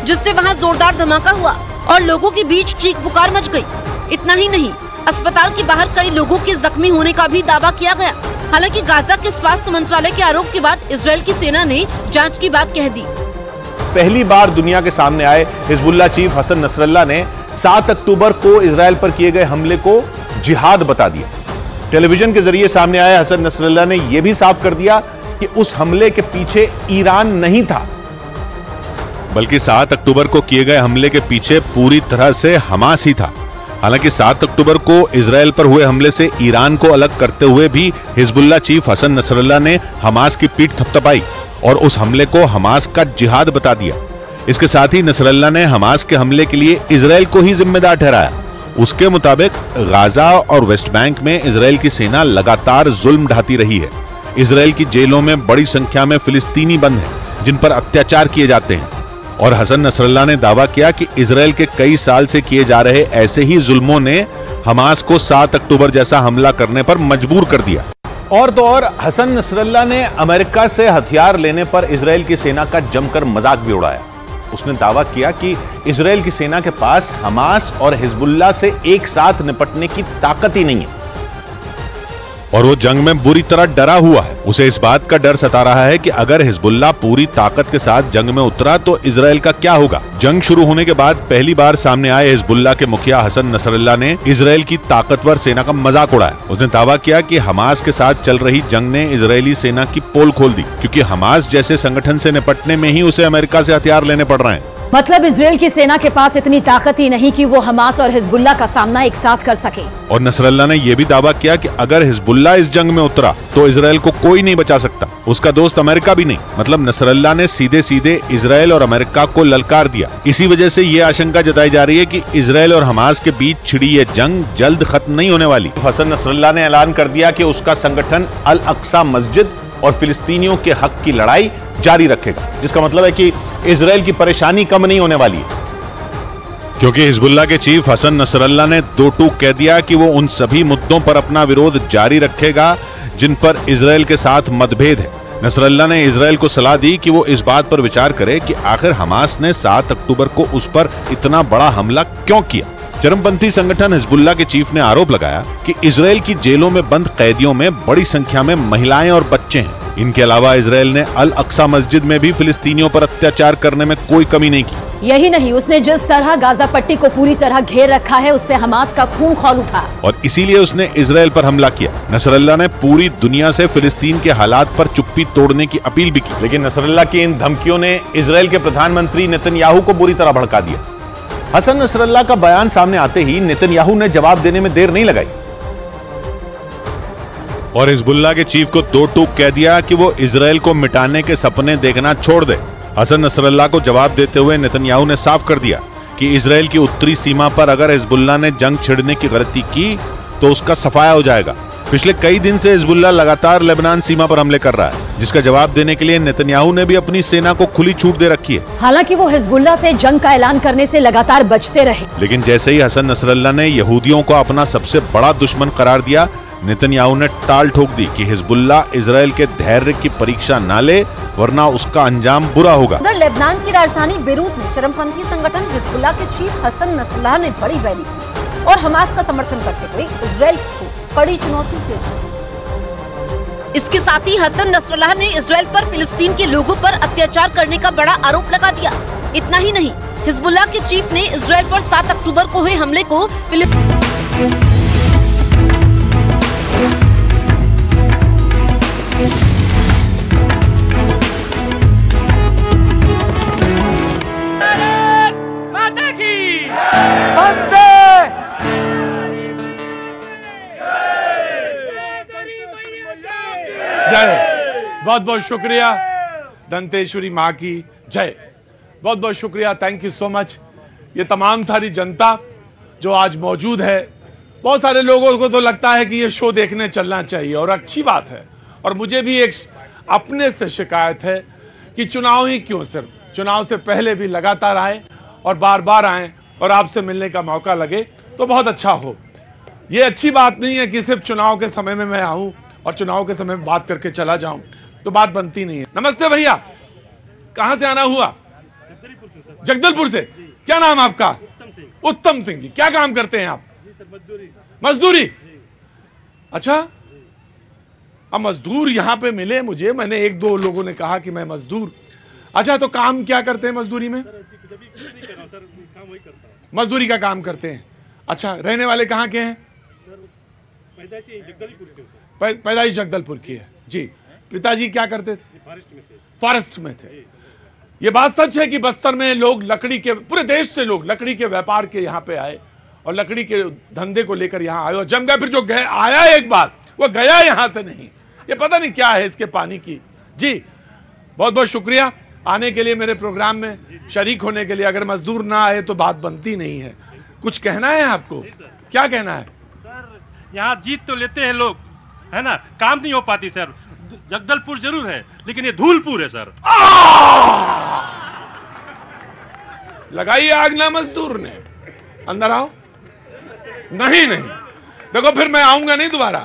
जिससे वहां जोरदार धमाका हुआ और लोगों के बीच चीख पुकार मच गई। इतना ही नहीं, अस्पताल के बाहर कई लोगों के जख्मी होने का भी दावा किया गया। हालांकि गाजा के स्वास्थ्य मंत्रालय के आरोप के बाद इजराइल की सेना ने जांच की बात कह दी। पहली बार दुनिया के सामने आए हिजबुल्लाह चीफ हसन नसरल्लाह ने 7 अक्टूबर को इजराइल पर किए गए हमले को जिहाद बता दिया। टेलीविजन के जरिए सामने आए हसन नसरल्लाह ने यह भी साफ कर दिया कि उस हमले के पीछे ईरान नहीं था, बल्कि 7 अक्टूबर को किए गए हमले के पीछे पूरी तरह से हमास ही था। हालांकि 7 अक्टूबर को इजराइल पर हुए हमले से ईरान को अलग करते हुए भी हिजबुल्लाह चीफ हसन नसरल्लाह ने हमास की पीठ थपथपाई और उस हमले को हमास का जिहाद बता दिया। इसके साथ ही नसरल्लाह ने हमास के हमले के लिए इजराइल को ही जिम्मेदार ठहराया। उसके मुताबिक गाजा और वेस्ट बैंक में इजराइल की सेना लगातार जुल्म ढाती रही है। इजराइल की जेलों में बड़ी संख्या में फिलिस्तीनी बंद हैं, जिन पर अत्याचार किए जाते हैं। और हसन नसरल्लाह ने दावा किया कि इजराइल के कई साल से किए जा रहे ऐसे ही जुल्मों ने हमास को 7 अक्टूबर जैसा हमला करने पर मजबूर कर दिया। और तो और हसन नसरल्लाह ने अमेरिका से हथियार लेने पर इजराइल की सेना का जमकर मजाक भी उड़ाया। उसने दावा किया कि इजराइल की सेना के पास हमास और हिजबुल्लाह से एक साथ निपटने की ताकत ही नहीं है और वो जंग में बुरी तरह डरा हुआ है। उसे इस बात का डर सता रहा है कि अगर हिजबुल्लाह पूरी ताकत के साथ जंग में उतरा तो इजराइल का क्या होगा। जंग शुरू होने के बाद पहली बार सामने आए हिजबुल्लाह के मुखिया हसन नसरल्लाह ने इजराइल की ताकतवर सेना का मजाक उड़ाया। उसने दावा किया कि हमास के साथ चल रही जंग ने इजरायली सेना की पोल खोल दी, क्योंकि हमास जैसे संगठन से निपटने में ही उसे अमेरिका से हथियार लेने पड़ रहे हैं। मतलब इजराइल की सेना के पास इतनी ताकत ही नहीं कि वो हमास और हिजबुल्लाह का सामना एक साथ कर सके। और नसरल्लाह ने यह भी दावा किया कि अगर हिजबुल्लाह इस जंग में उतरा तो इजराइल को कोई नहीं बचा सकता, उसका दोस्त अमेरिका भी नहीं। मतलब नसरल्लाह ने सीधे सीधे इजराइल और अमेरिका को ललकार दिया। इसी वजह से ये आशंका जताई जा रही है कि इजराइल और हमास के बीच छिड़ी ये जंग जल्द खत्म नहीं होने वाली। हसन नसरल्लाह ने ऐलान कर दिया कि उसका संगठन अल अक्सा मस्जिद और फिलिस्तीनियों के हक की लड़ाई जारी रखेगा, जिसका मतलब है कि इजराइल की परेशानी कम नहीं होने वाली है। क्योंकि हिजबुल्लाह के चीफ हसन नसरल्लाह ने दो टूक कह दिया कि वो उन सभी मुद्दों पर अपना विरोध जारी रखेगा जिन पर इजराइल के साथ मतभेद है। नसरल्लाह ने इजराइल को सलाह दी कि वो इस बात पर विचार करे कि आखिर हमास ने 7 अक्टूबर को उस पर इतना बड़ा हमला क्यों किया। चरमपंथी संगठन हिजबुल्लाह के चीफ ने आरोप लगाया कि इजराइल की जेलों में बंद कैदियों में बड़ी संख्या में महिलाएं और बच्चे हैं। इनके अलावा इजराइल ने अल अक्सा मस्जिद में भी फिलिस्तीनियों पर अत्याचार करने में कोई कमी नहीं की। यही नहीं, उसने जिस तरह गाजा पट्टी को पूरी तरह घेर रखा है उससे हमास का खून खौल उठा और इसीलिए उसने इजराइल पर हमला किया। नसरल्लाह ने पूरी दुनिया से फिलिस्तीन के हालात पर चुप्पी तोड़ने की अपील भी की, लेकिन नसरल्लाह की इन धमकियों ने इजराइल के प्रधानमंत्री नेतन्याहू को बुरी तरह भड़का दिया। हसन नसरल्लाह का बयान सामने आते ही नेतन्याहू ने जवाब देने में देर नहीं लगाई और हिजबुल्लाह के चीफ को दो टूक कह दिया कि वो इजराइल को मिटाने के सपने देखना छोड़ दे। हसन नसरल्लाह को जवाब देते हुए नेतन्याहू ने साफ कर दिया कि इजराइल की उत्तरी सीमा पर अगर हिजबुल्लाह ने जंग छिड़ने की गलती की तो उसका सफाया हो जाएगा। पिछले कई दिन से हिजबुल्लाह लगातार लेबनान सीमा पर हमले कर रहा है, जिसका जवाब देने के लिए नेतन्याहू ने भी अपनी सेना को खुली छूट दे रखी है। हालांकि वो हिजबुल्लाह से जंग का ऐलान करने से लगातार बचते रहे, लेकिन जैसे ही हसन नसरल्लाह ने यहूदियों को अपना सबसे बड़ा दुश्मन करार दिया, नेतन्याहू ने टाल ठोक दी कि हिजबुल्लाह इजराइल के धैर्य की परीक्षा ना ले, वरना उसका अंजाम बुरा होगा। उधर लेबनान की राजधानी बेरूत में चरमपंथी संगठन हिजबुल्लाह के चीफ हसन नसरल्लाह ने बड़ी रैली की और हमास का समर्थन करते हुए इजराइल को कड़ी चुनौती दी। इसके साथ ही हसन नसरल्लाह ने इजराइल पर फिलिस्तीन के लोगों पर अत्याचार करने का बड़ा आरोप लगा दिया। इतना ही नहीं, हिजबुल्लाह के चीफ ने इजराइल पर 7 अक्टूबर को हुए हमले को जय। बहुत बहुत शुक्रिया दंतेश्वरी माँ की जय। बहुत बहुत शुक्रिया, थैंक यू सो मच। ये तमाम सारी जनता जो आज मौजूद है, बहुत सारे लोगों को तो लगता है कि ये शो देखने चलना चाहिए और अच्छी बात है। और मुझे भी एक अपने से शिकायत है कि चुनाव ही क्यों, सिर्फ चुनाव से पहले भी लगातार आए और बार बार आए और आपसे मिलने का मौका लगे तो बहुत अच्छा हो। ये अच्छी बात नहीं है कि सिर्फ चुनाव के समय में मैं आऊं और चुनाव के समय में बात करके चला जाऊं, तो बात बनती नहीं है। नमस्ते भैया, कहां से आना हुआ? जगदलपुर से। क्या नाम आपका? उत्तम सिंह जी। क्या काम करते हैं आप? मजदूरी। अच्छा, अब मजदूर यहाँ पे मिले मुझे, मैंने एक दो लोगों ने कहा कि मैं मजदूर। अच्छा, तो काम क्या करते हैं मजदूरी में? मजदूरी का काम करते हैं। अच्छा, रहने वाले कहाँ के हैं? पैदाइश जगदलपुर की है जी। पिताजी क्या करते थे? फॉरेस्ट में थे। ये बात सच है कि बस्तर में लोग लकड़ी के, पूरे देश से लोग लकड़ी के व्यापार के यहाँ पे आए और लकड़ी के धंधे को लेकर यहाँ आए और जम गए। फिर जो आया एक बार, वो गया यहाँ से नहीं। ये पता नहीं क्या है इसके पानी की। जी बहुत बहुत शुक्रिया आने के लिए, मेरे प्रोग्राम में शरीक होने के लिए। अगर मजदूर ना आए तो बात बनती नहीं है। कुछ कहना है आपको? क्या कहना है? यहाँ जीत तो लेते हैं लोग, है ना, काम नहीं हो पाती सर। जगदलपुर जरूर है, लेकिन ये धूलपुर है सर। लगाई आग ना मजदूर ने। अंदर आओ। नहीं नहीं, देखो फिर मैं आऊंगा नहीं दोबारा।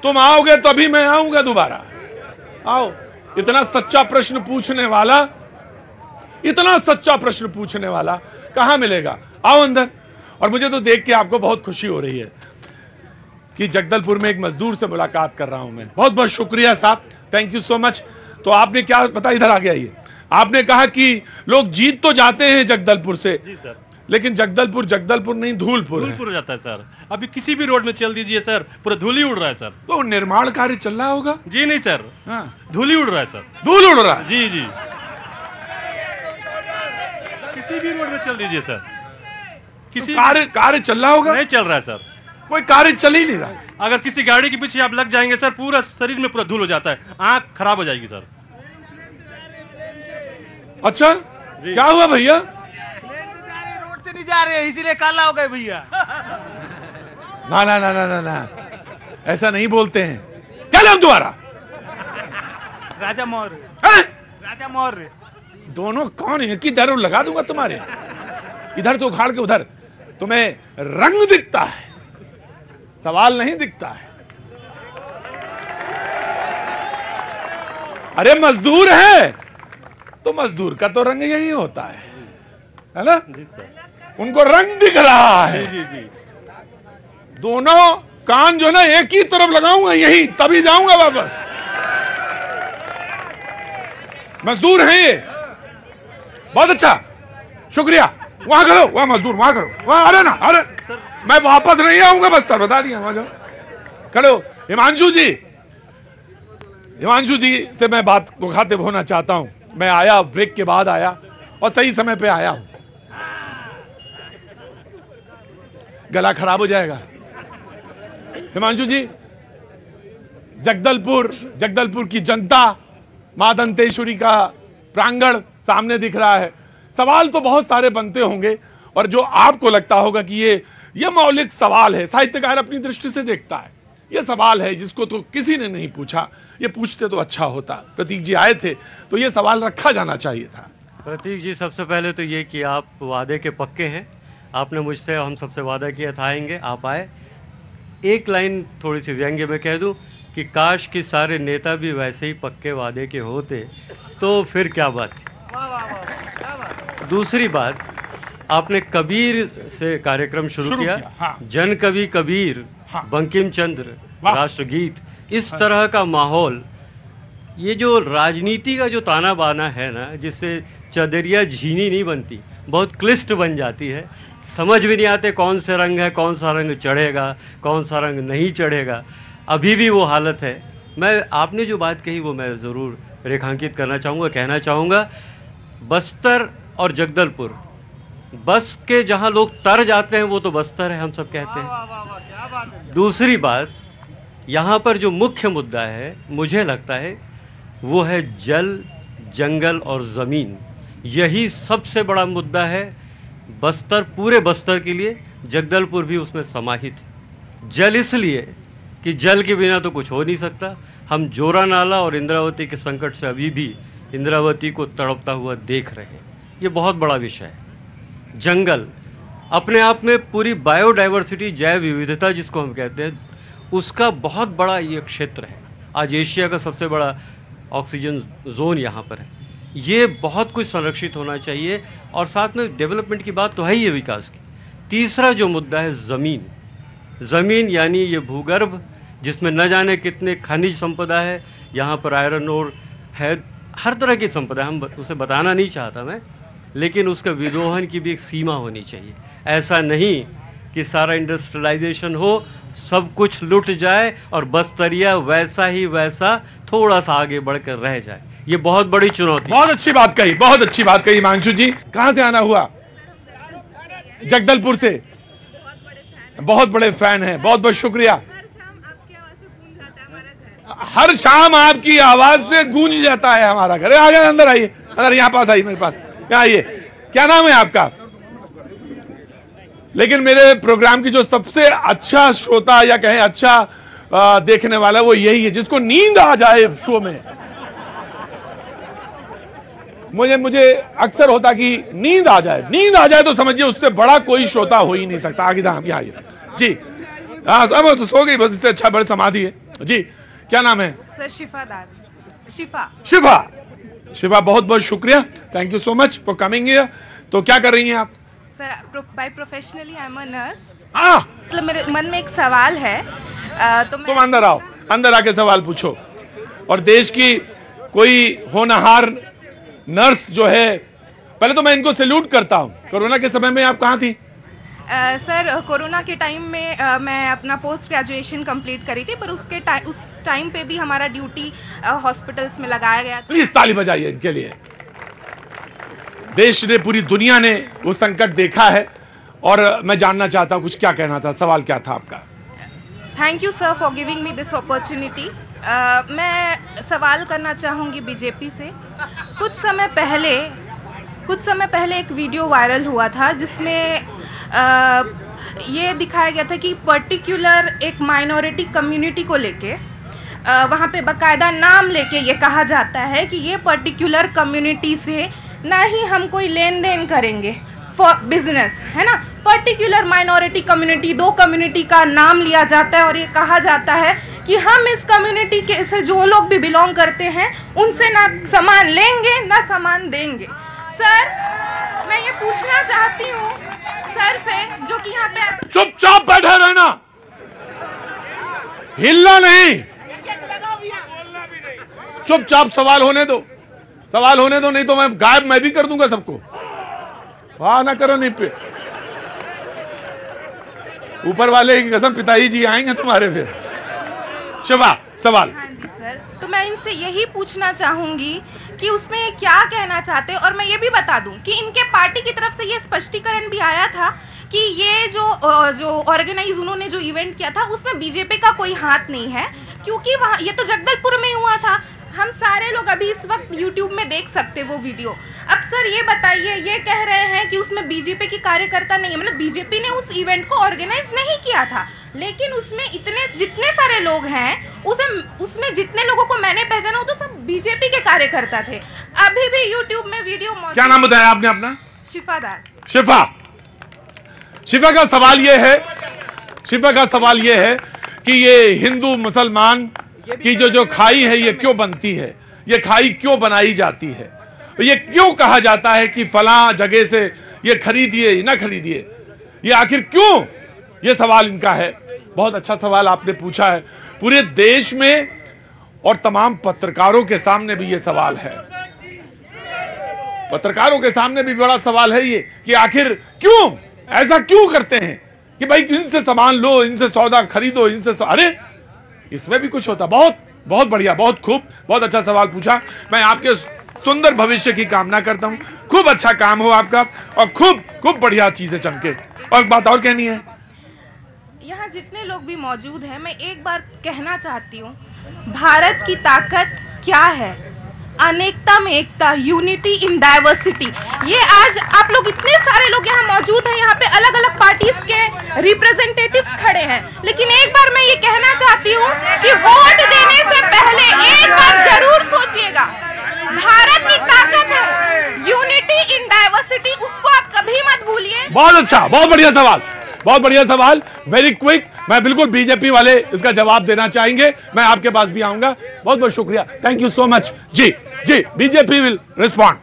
तुम आओगे तभी मैं आऊंगा दोबारा। आओ। इतना सच्चा प्रश्न पूछने वाला, इतना सच्चा प्रश्न पूछने वाला कहां मिलेगा? आओ अंदर। और मुझे तो देख के आपको बहुत खुशी हो रही है कि जगदलपुर में एक मजदूर से मुलाकात कर रहा हूं मैं। बहुत बहुत शुक्रिया साहब, थैंक यू सो मच। तो आपने क्या पता, इधर आ गया, ये आपने कहा कि लोग जीत तो जाते हैं जगदलपुर से, जी सर, लेकिन जगदलपुर नहीं धूलपुर हो जाता है सर। अभी किसी भी रोड में चल दीजिए सर, पूरा धूल ही उड़ रहा है सर। तो निर्माण कार्य चल रहा होगा? जी नहीं सर, धूल ही उड़ रहा है सर। धूल उड़ रहा है? जी जी, किसी भी रोड में चल दीजिए सर। किसी कार्य चल रहा होगा? नहीं चल रहा है सर, कोई कार्य चल ही नहीं रहा। अगर किसी गाड़ी के पीछे आप लग जाएंगे सर, पूरा शरीर में पूरा धूल हो जाता है, आंख खराब हो जाएगी सर। अच्छा, क्या हुआ भैया? रोड से नहीं जा रहे, इसीलिए काला हो गए भैया। ना ना ना ना ना ना, ऐसा नहीं बोलते हैं। क्या नाम तुम्हारा? राजा मौर्य। राजा मौर्य। दोनों कौन है कि दर लगा दूंगा तुम्हारे। इधर से उखाड़ के उधर। तुम्हें रंग दिखता है, सवाल नहीं दिखता है। अरे मजदूर है तो मजदूर का तो रंग यही होता है ना? उनको रंग दिख रहा है। जी जी, दोनों कान जो ना एक ही तरफ लगाऊंगा, यही तभी जाऊंगा वापस। मजदूर हैं ये, बहुत अच्छा, शुक्रिया। वहां करो, वहां मजदूर, वहां करो, वहां। अरे ना, अरे मैं वापस नहीं आऊंगा, बस बता दिया। वहां जाओ, खड़ो। हिमांशु जी से मैं बात मुखातिब होना चाहता हूं। मैं आया, ब्रेक के बाद आया और सही समय पे आया हूं। गला खराब हो जाएगा। हिमांशु जी, जगदलपुर की जनता, मां दंतेश्वरी का प्रांगण सामने दिख रहा है। सवाल तो बहुत सारे बनते होंगे और जो आपको लगता होगा कि ये मौलिक सवाल है, साहित्यकार अपनी दृष्टि से देखता है, ये सवाल है जिसको तो किसी ने नहीं पूछा, ये पूछते तो अच्छा होता। प्रतीक जी आए थे तो ये सवाल रखा जाना चाहिए था। प्रतीक जी, सबसे पहले तो ये कि आप वादे के पक्के हैं। आपने मुझसे, हम सबसे वादा किया था आएंगे, आप आए। एक लाइन थोड़ी सी व्यंग्य में कह दूं कि काश कि सारे नेता भी वैसे ही पक्के वादे के होते तो फिर क्या बात थी। दूसरी बात, आपने कबीर से कार्यक्रम शुरू किया। हाँ। जन कवि कबीर, हाँ। बंकिम चंद्र, राष्ट्रगीत, इस तरह का माहौल, ये जो राजनीति का जो ताना बाना है ना, जिससे चदरिया झीनी नहीं बनती, बहुत क्लिष्ट बन जाती है। समझ भी नहीं आते कौन से रंग है, कौन सा रंग चढ़ेगा, कौन सा रंग नहीं चढ़ेगा। अभी भी वो हालत है। मैं, आपने जो बात कही वो मैं ज़रूर रेखांकित करना चाहूँगा, कहना चाहूँगा। बस्तर और जगदलपुर, बस के जहाँ लोग तर जाते हैं वो तो बस्तर है, हम सब कहते हैं। दूसरी बात, यहाँ पर जो मुख्य मुद्दा है, मुझे लगता है वो है जल, जंगल और ज़मीन। यही सबसे बड़ा मुद्दा है बस्तर, पूरे बस्तर के लिए। जगदलपुर भी उसमें समाहित है। जल इसलिए कि जल के बिना तो कुछ हो नहीं सकता। हम जोरा नाला और इंद्रावती के संकट से अभी भी इंद्रावती को तड़पता हुआ देख रहे हैं। ये बहुत बड़ा विषय है। जंगल अपने आप में पूरी बायोडाइवर्सिटी, जैव विविधता जिसको हम कहते हैं, उसका बहुत बड़ा ये क्षेत्र है। आज एशिया का सबसे बड़ा ऑक्सीजन जोन यहाँ पर है। ये बहुत कुछ संरक्षित होना चाहिए। और साथ में डेवलपमेंट की बात तो है ही है, विकास की। तीसरा जो मुद्दा है ज़मीन, ज़मीन यानी ये भूगर्भ, जिसमें न जाने कितने खनिज संपदा है। यहाँ पर आयरन ओर है, हर तरह की संपदा, हम उसे बताना नहीं चाहता मैं, लेकिन उसका विदोहन की भी एक सीमा होनी चाहिए। ऐसा नहीं कि सारा इंडस्ट्रियलाइजेशन हो, सब कुछ लुट जाए और बस्तरिया वैसा ही वैसा थोड़ा सा आगे बढ़कर रह जाए। ये बहुत बड़ी चुनौती। बहुत अच्छी बात कही, बहुत अच्छी बात कही हिमांशु जी। कहां से आना हुआ? जगदलपुर से। बहुत बड़े फैन हैं, बहुत बहुत शुक्रिया। हर शाम आपकी आवाज से गूंज जाता है हमारा घर। आ गए, अंदर आइए, अंदर, यहाँ पास आइए, मेरे पास यहाँ आइए। क्या नाम है आपका? लेकिन मेरे प्रोग्राम की जो सबसे अच्छा श्रोता या कहें अच्छा देखने वाला वो यही है, जिसको नींद आ जाए शो में। मुझे अक्सर होता कि नींद आ जाए तो समझिए उससे बड़ा कोई श्रोता हो ही नहीं सकता। आगे जी हाँ, अब तो सो गई बस, इससे अच्छा बड़े समाधि है। जी क्या नाम है? सर शिफा दास। शिफा बहुत बहुत शुक्रिया, thank you so much for coming here. तो क्या कर रही हैं आप? Sir by professionally I am a nurse. मतलब मेरे मन में एक सवाल है, तो तुम अंदर आओ, अंदर आके सवाल पूछो। और देश की कोई होनहार नर्स जो है, पहले तो मैं इनको सैल्यूट करता हूँ। कोरोना के समय में आप कहाँ थी? सर कोरोना के टाइम में मैं अपना पोस्ट ग्रेजुएशन कंप्लीट करी थी, पर उस टाइम पे भी हमारा ड्यूटी हॉस्पिटल्स में लगाया गया था। प्लीज ताली बजाइए इनके लिए। देश ने, पूरी दुनिया ने वो संकट देखा है और मैं जानना चाहता हूँ कुछ क्या कहना था, सवाल क्या था आपका? Thank you sir for giving me this opportunity. मैं सवाल करना चाहूँगी बीजेपी से। कुछ समय पहले एक वीडियो वायरल हुआ था जिसमें ये दिखाया गया था कि पर्टिकुलर एक माइनॉरिटी कम्युनिटी को लेके वहाँ पे बकायदा नाम लेके ये कहा जाता है कि ये पर्टिकुलर कम्युनिटी से ना ही हम कोई लेन देन करेंगे फॉर बिजनेस, है ना। पर्टिकुलर माइनॉरिटी कम्युनिटी, 2 कम्युनिटी का नाम लिया जाता है और ये कहा जाता है कि हम इस कम्युनिटी के से जो लोग भी बिलोंग करते हैं उनसे ना सामान लेंगे ना सामान देंगे। सर मैं ये पूछना चाहती हूँ सर से, जो कि यहाँ पे चुपचाप बैठे रहना, हिलना नहीं, चुपचाप सवाल होने दो, नहीं तो मैं गायब मैं भी कर दूंगा सबको। वाह ना करो, नहीं पे ऊपर वाले की कसम पिताजी जी आएंगे तुम्हारे फिर। शिवा सवाल। हाँ जी सर, तो मैं इनसे यही पूछना चाहूंगी कि उसमें क्या कहना चाहते हैं। और मैं ये भी बता दूं कि इनके पार्टी की तरफ से ये स्पष्टीकरण भी आया था कि ये जो ऑर्गेनाइज उन्होंने जो इवेंट किया था उसमें बीजेपी का कोई हाथ नहीं है, क्योंकि वहाँ ये तो जगदलपुर में हुआ था। हम सारे लोग अभी इस वक्त यूट्यूब में देख सकते वो वीडियो। अब सर ये बताइए, ये कह रहे हैं कि उसमें बीजेपी की कार्यकर्ता नहीं है, मतलब बीजेपी ने उस इवेंट को ऑर्गेनाइज नहीं किया था, लेकिन उसमें जितने सारे लोग हैं उसमें जितने लोगों को मैंने पहचाना वो तो सब बीजेपी के कार्यकर्ता थे। अभी भी यूट्यूब में वीडियो मौजूद। क्या नाम बताया आपने अपना? शिफा दास। शिफा का सवाल ये है कि ये हिंदू मुसलमान की जो खाई है ये क्यों बनती है, ये खाई क्यों बनाई जाती है, ये क्यों कहा जाता है कि फलां जगह से ये खरीदिए ना खरीदिए, ये आखिर क्यों? ये सवाल इनका है। बहुत अच्छा सवाल आपने पूछा है। पूरे देश में और तमाम पत्रकारों के सामने भी ये सवाल है, पत्रकारों के सामने भी बड़ा सवाल है ये कि आखिर क्यों ऐसा क्यों करते हैं कि भाई इनसे सामान लो, इनसे सौदा खरीदो, अरे इसमें भी कुछ होता। बहुत बहुत बढ़िया, बहुत खूब, बहुत अच्छा सवाल पूछा। मैं आपके सुंदर भविष्य की कामना करता हूँ, खूब अच्छा काम हो आपका और खूब बढ़िया चीजें चमके। और बात और कहनी है? यहाँ जितने लोग भी मौजूद हैं, मैं एक बार कहना चाहती हूँ, भारत की ताकत क्या है? अनेकता में एकता, यूनिटी इन डाइवर्सिटी। ये आज आप लोग इतने सारे लोग यहाँ मौजूद हैं, यहाँ पे अलग अलग पार्टीज के रिप्रेजेंटेटिव्स खड़े हैं, लेकिन एक बार मैं ये कहना चाहती हूँ कि वोट देने से पहले एक बार जरूर सोचिएगा, भारत की ताकत है यूनिटी इन डाइवर्सिटी, उसको आप कभी मत भूलिए। बहुत अच्छा, बहुत बढ़िया सवाल, वेरी क्विक। मैं बिल्कुल बीजेपी वाले इसका जवाब देना चाहेंगे, मैं आपके पास भी आऊंगा। बहुत बहुत शुक्रिया, थैंक यू सो मच। जी बीजेपी विल रिस्पॉन्ड।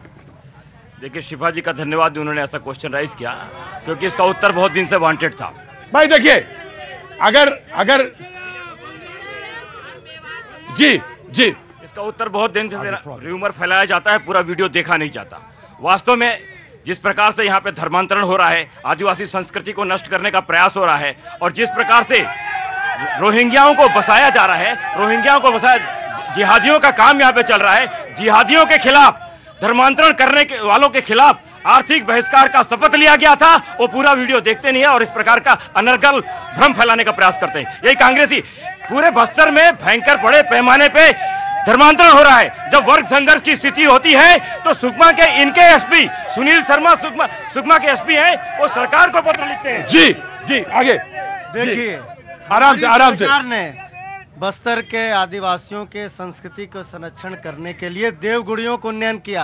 देखिए शिफा जी का धन्यवाद, उन्होंने ऐसा क्वेश्चन राइज किया क्योंकि इसका उत्तर बहुत दिन से वांटेड था। भाई देखिए, अगर जी इसका उत्तर बहुत दिन से र्यूमर फैलाया जाता है, पूरा वीडियो देखा नहीं जाता। वास्तव में जिस प्रकार से यहाँ पे धर्मांतरण हो रहा है, आदिवासी संस्कृति को नष्ट करने का प्रयास हो रहा है, और जिस प्रकार से रोहिंग्याओं को बसाया जा रहा है, जिहादियों का काम यहाँ पे चल रहा है, जिहादियों के खिलाफ, धर्मांतरण करने के वालों के खिलाफ आर्थिक बहिष्कार का शपथ लिया गया था, वो पूरा वीडियो देखते नहीं है और इस प्रकार का अनर्गल भ्रम फैलाने का प्रयास करते हैं। यही कांग्रेसी पूरे बस्तर में भयंकर बड़े पैमाने पे धर्मांतरण हो रहा है। जब वर्ग संघर्ष की स्थिति होती है तो सुकमा के इनके एसपी सुनील शर्मा सुकमा के एसपी हैं, वो सरकार को पत्र लिखते हैं। जी आगे देखिए, आराम से सरकार ने बस्तर के आदिवासियों के संस्कृति को संरक्षण करने के लिए देवगुड़ियों को उन्नयन किया।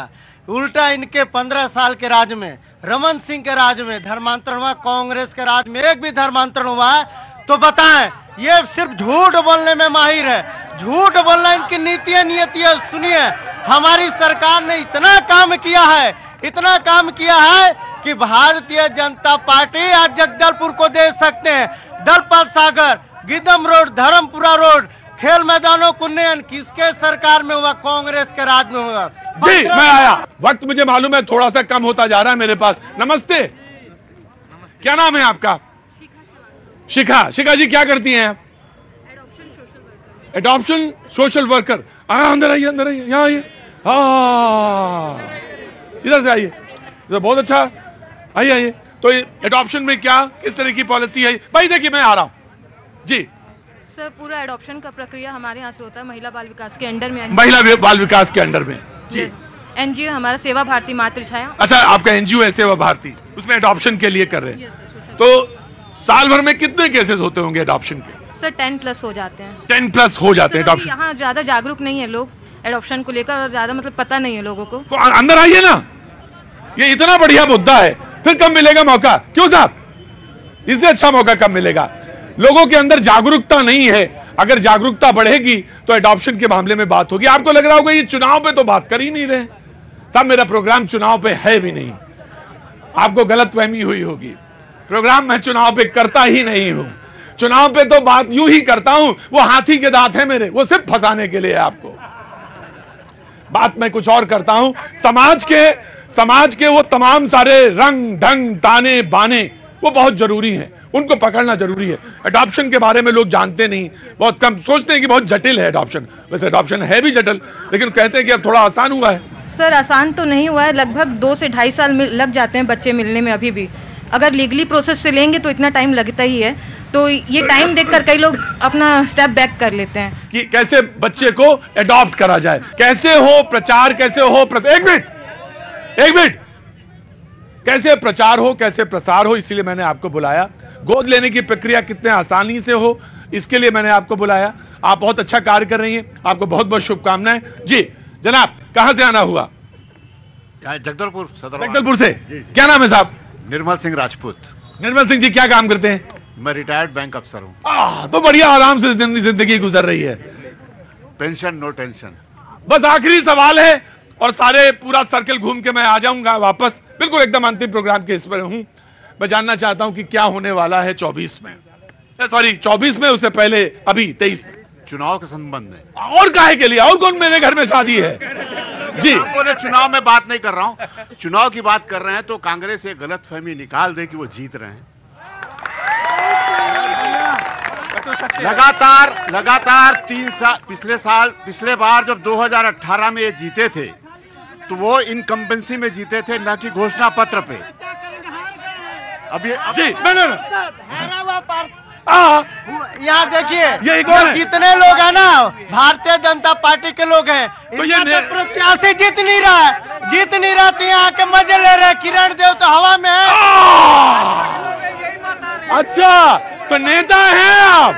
उल्टा इनके 15 साल के राज में, रमन सिंह के राज में धर्मांतरण हुआ, कांग्रेस के राज में एक भी धर्मांतरण हुआ है तो बताएं। ये सिर्फ झूठ बोलने में माहिर है, झूठ बोलना इनकी नीतियां सुनिए। हमारी सरकार ने इतना काम किया है, इतना काम किया है कि भारतीय जनता पार्टी आज जगदलपुर को दे सकते हैं। दलपत सागर, गिदम रोड, धर्मपुरा रोड, खेल मैदानों को उन्नयन किसके सरकार में हुआ? कांग्रेस के राज में हुआ। जी मैं आया, वक्त मुझे मालूम है थोड़ा सा कम होता जा रहा है मेरे पास। नमस्ते, क्या नाम है आपका? शिखा। शिखा जी क्या करती हैं आप? Adoption social worker. अंदर आइए, अंदर आइए, यहाँ आइए, इधर से आइए, इधर। बहुत अच्छा, आइए आइए। तो एडॉप्शन में क्या किस तरह की पॉलिसी है भाई? देखिए मैं आ रहा हूँ जी। सर पूरा एडॉप्शन का प्रक्रिया हमारे यहाँ से होता है महिला बाल विकास के अंडर में। महिला बाल विकास के अंडर में जी। एनजीओ हमारा सेवा भारती मातृ छाया। अच्छा, आपका एनजीओ है सेवा भारती, उसमें एडॉप्शन के लिए कर रहे हैं। तो साल भर में कितने केसेस होते होंगे एडॉप्शन के? सर 10+ हो जाते हैं। 10+ हो जाते हैं एडॉप्शन। यहाँ ज्यादा जागरूक नहीं है लोग एडॉप्शन को लेकर, और ज्यादा मतलब पता नहीं है लोगों को। तो अंदर आइए ना, ये इतना बढ़िया मुद्दा है, फिर कब मिलेगा मौका? क्यों साहब, इससे अच्छा मौका कब मिलेगा? लोगों के अंदर जागरूकता नहीं है। अगर जागरूकता बढ़ेगी तो एडॉप्शन के मामले में बात होगी। आपको लग रहा होगा ये चुनाव पे तो बात कर ही नहीं रहे साहब। मेरा प्रोग्राम चुनाव पे है भी नहीं, आपको गलतफहमी हुई होगी। प्रोग्राम मैं चुनाव पे करता ही नहीं हूं। चुनाव पे तो बात यूं ही करता हूं, वो हाथी के दांत है मेरे, वो सिर्फ फंसाने के लिए है आपको। बात मैं कुछ और करता हूं। समाज के वो तमाम सारे रंग ढंग ताने बाने वो बहुत जरूरी हैं, उनको पकड़ना जरूरी है। एडॉप्शन के बारे में लोग जानते नहीं, बहुत कम सोचते हैं कि बहुत जटिल है एडॉप्शन। वैसे एडॉप्शन है भी जटिल, लेकिन कहते हैं कि अब थोड़ा आसान हुआ है। सर आसान तो नहीं हुआ है, लगभग 2 से 2.5 साल लग जाते हैं बच्चे मिलने में। अभी भी अगर लीगली प्रोसेस से लेंगे तो इतना टाइम लगता ही है। तो ये टाइम देखकर कई लोग अपना स्टेप बैक कर लेते हैं कि कैसे बच्चे को एडॉप्ट करा जाए, कैसे हो प्रचार, कैसे हो एक मिनट कैसे प्रचार हो, कैसे प्रसार हो। इसीलिए मैंने आपको बुलाया। गोद लेने की प्रक्रिया कितने आसानी से हो, इसके लिए मैंने आपको बुलाया। आप बहुत अच्छा कार्य कर रही हैं, आपको बहुत बहुत शुभकामनाएं। जी जनाब, कहां से आना हुआ? जगदलपुर सदर। जगदलपुर से। क्या नाम है साहब? निर्मल सिंह राजपूत। निर्मल सिंह जी क्या काम करते हैं? मैं रिटायर्ड बैंक अफसर हूँ। तो बढ़िया आराम से जिंदगी गुजर रही है। Pension no tension. बस आखिरी सवाल है और सारे पूरा सर्कल घूम के मैं आ जाऊंगा वापस। बिल्कुल एकदम अंतिम प्रोग्राम के इस पर हूं। मैं जानना चाहता हूं कि क्या होने वाला है 24 में, सॉरी 24 में, उससे पहले अभी 23 चुनाव के संबंध में। और काहे के लिए? और कौन मेरे घर में शादी है? जी बोले चुनाव में बात नहीं कर रहा हूं, चुनाव की बात कर रहे हैं। तो कांग्रेस ये गलतफहमी निकाल दे कि वो जीत रहे हैं। लगातार 3 साल, पिछले बार जब 2018 में ये जीते थे तो वो इनकम्बेंसी में जीते थे, न कि घोषणा पत्र पे। अभी जी यहाँ देखिए कितने लोग हैं ना, भारतीय जनता पार्टी के लोग हैं। तो ये प्रत्याशी जीत नहीं रहा तो यहाँ के मजे ले रहे। किरण देव तो हवा में है। अच्छा, तो नेता हैं आप?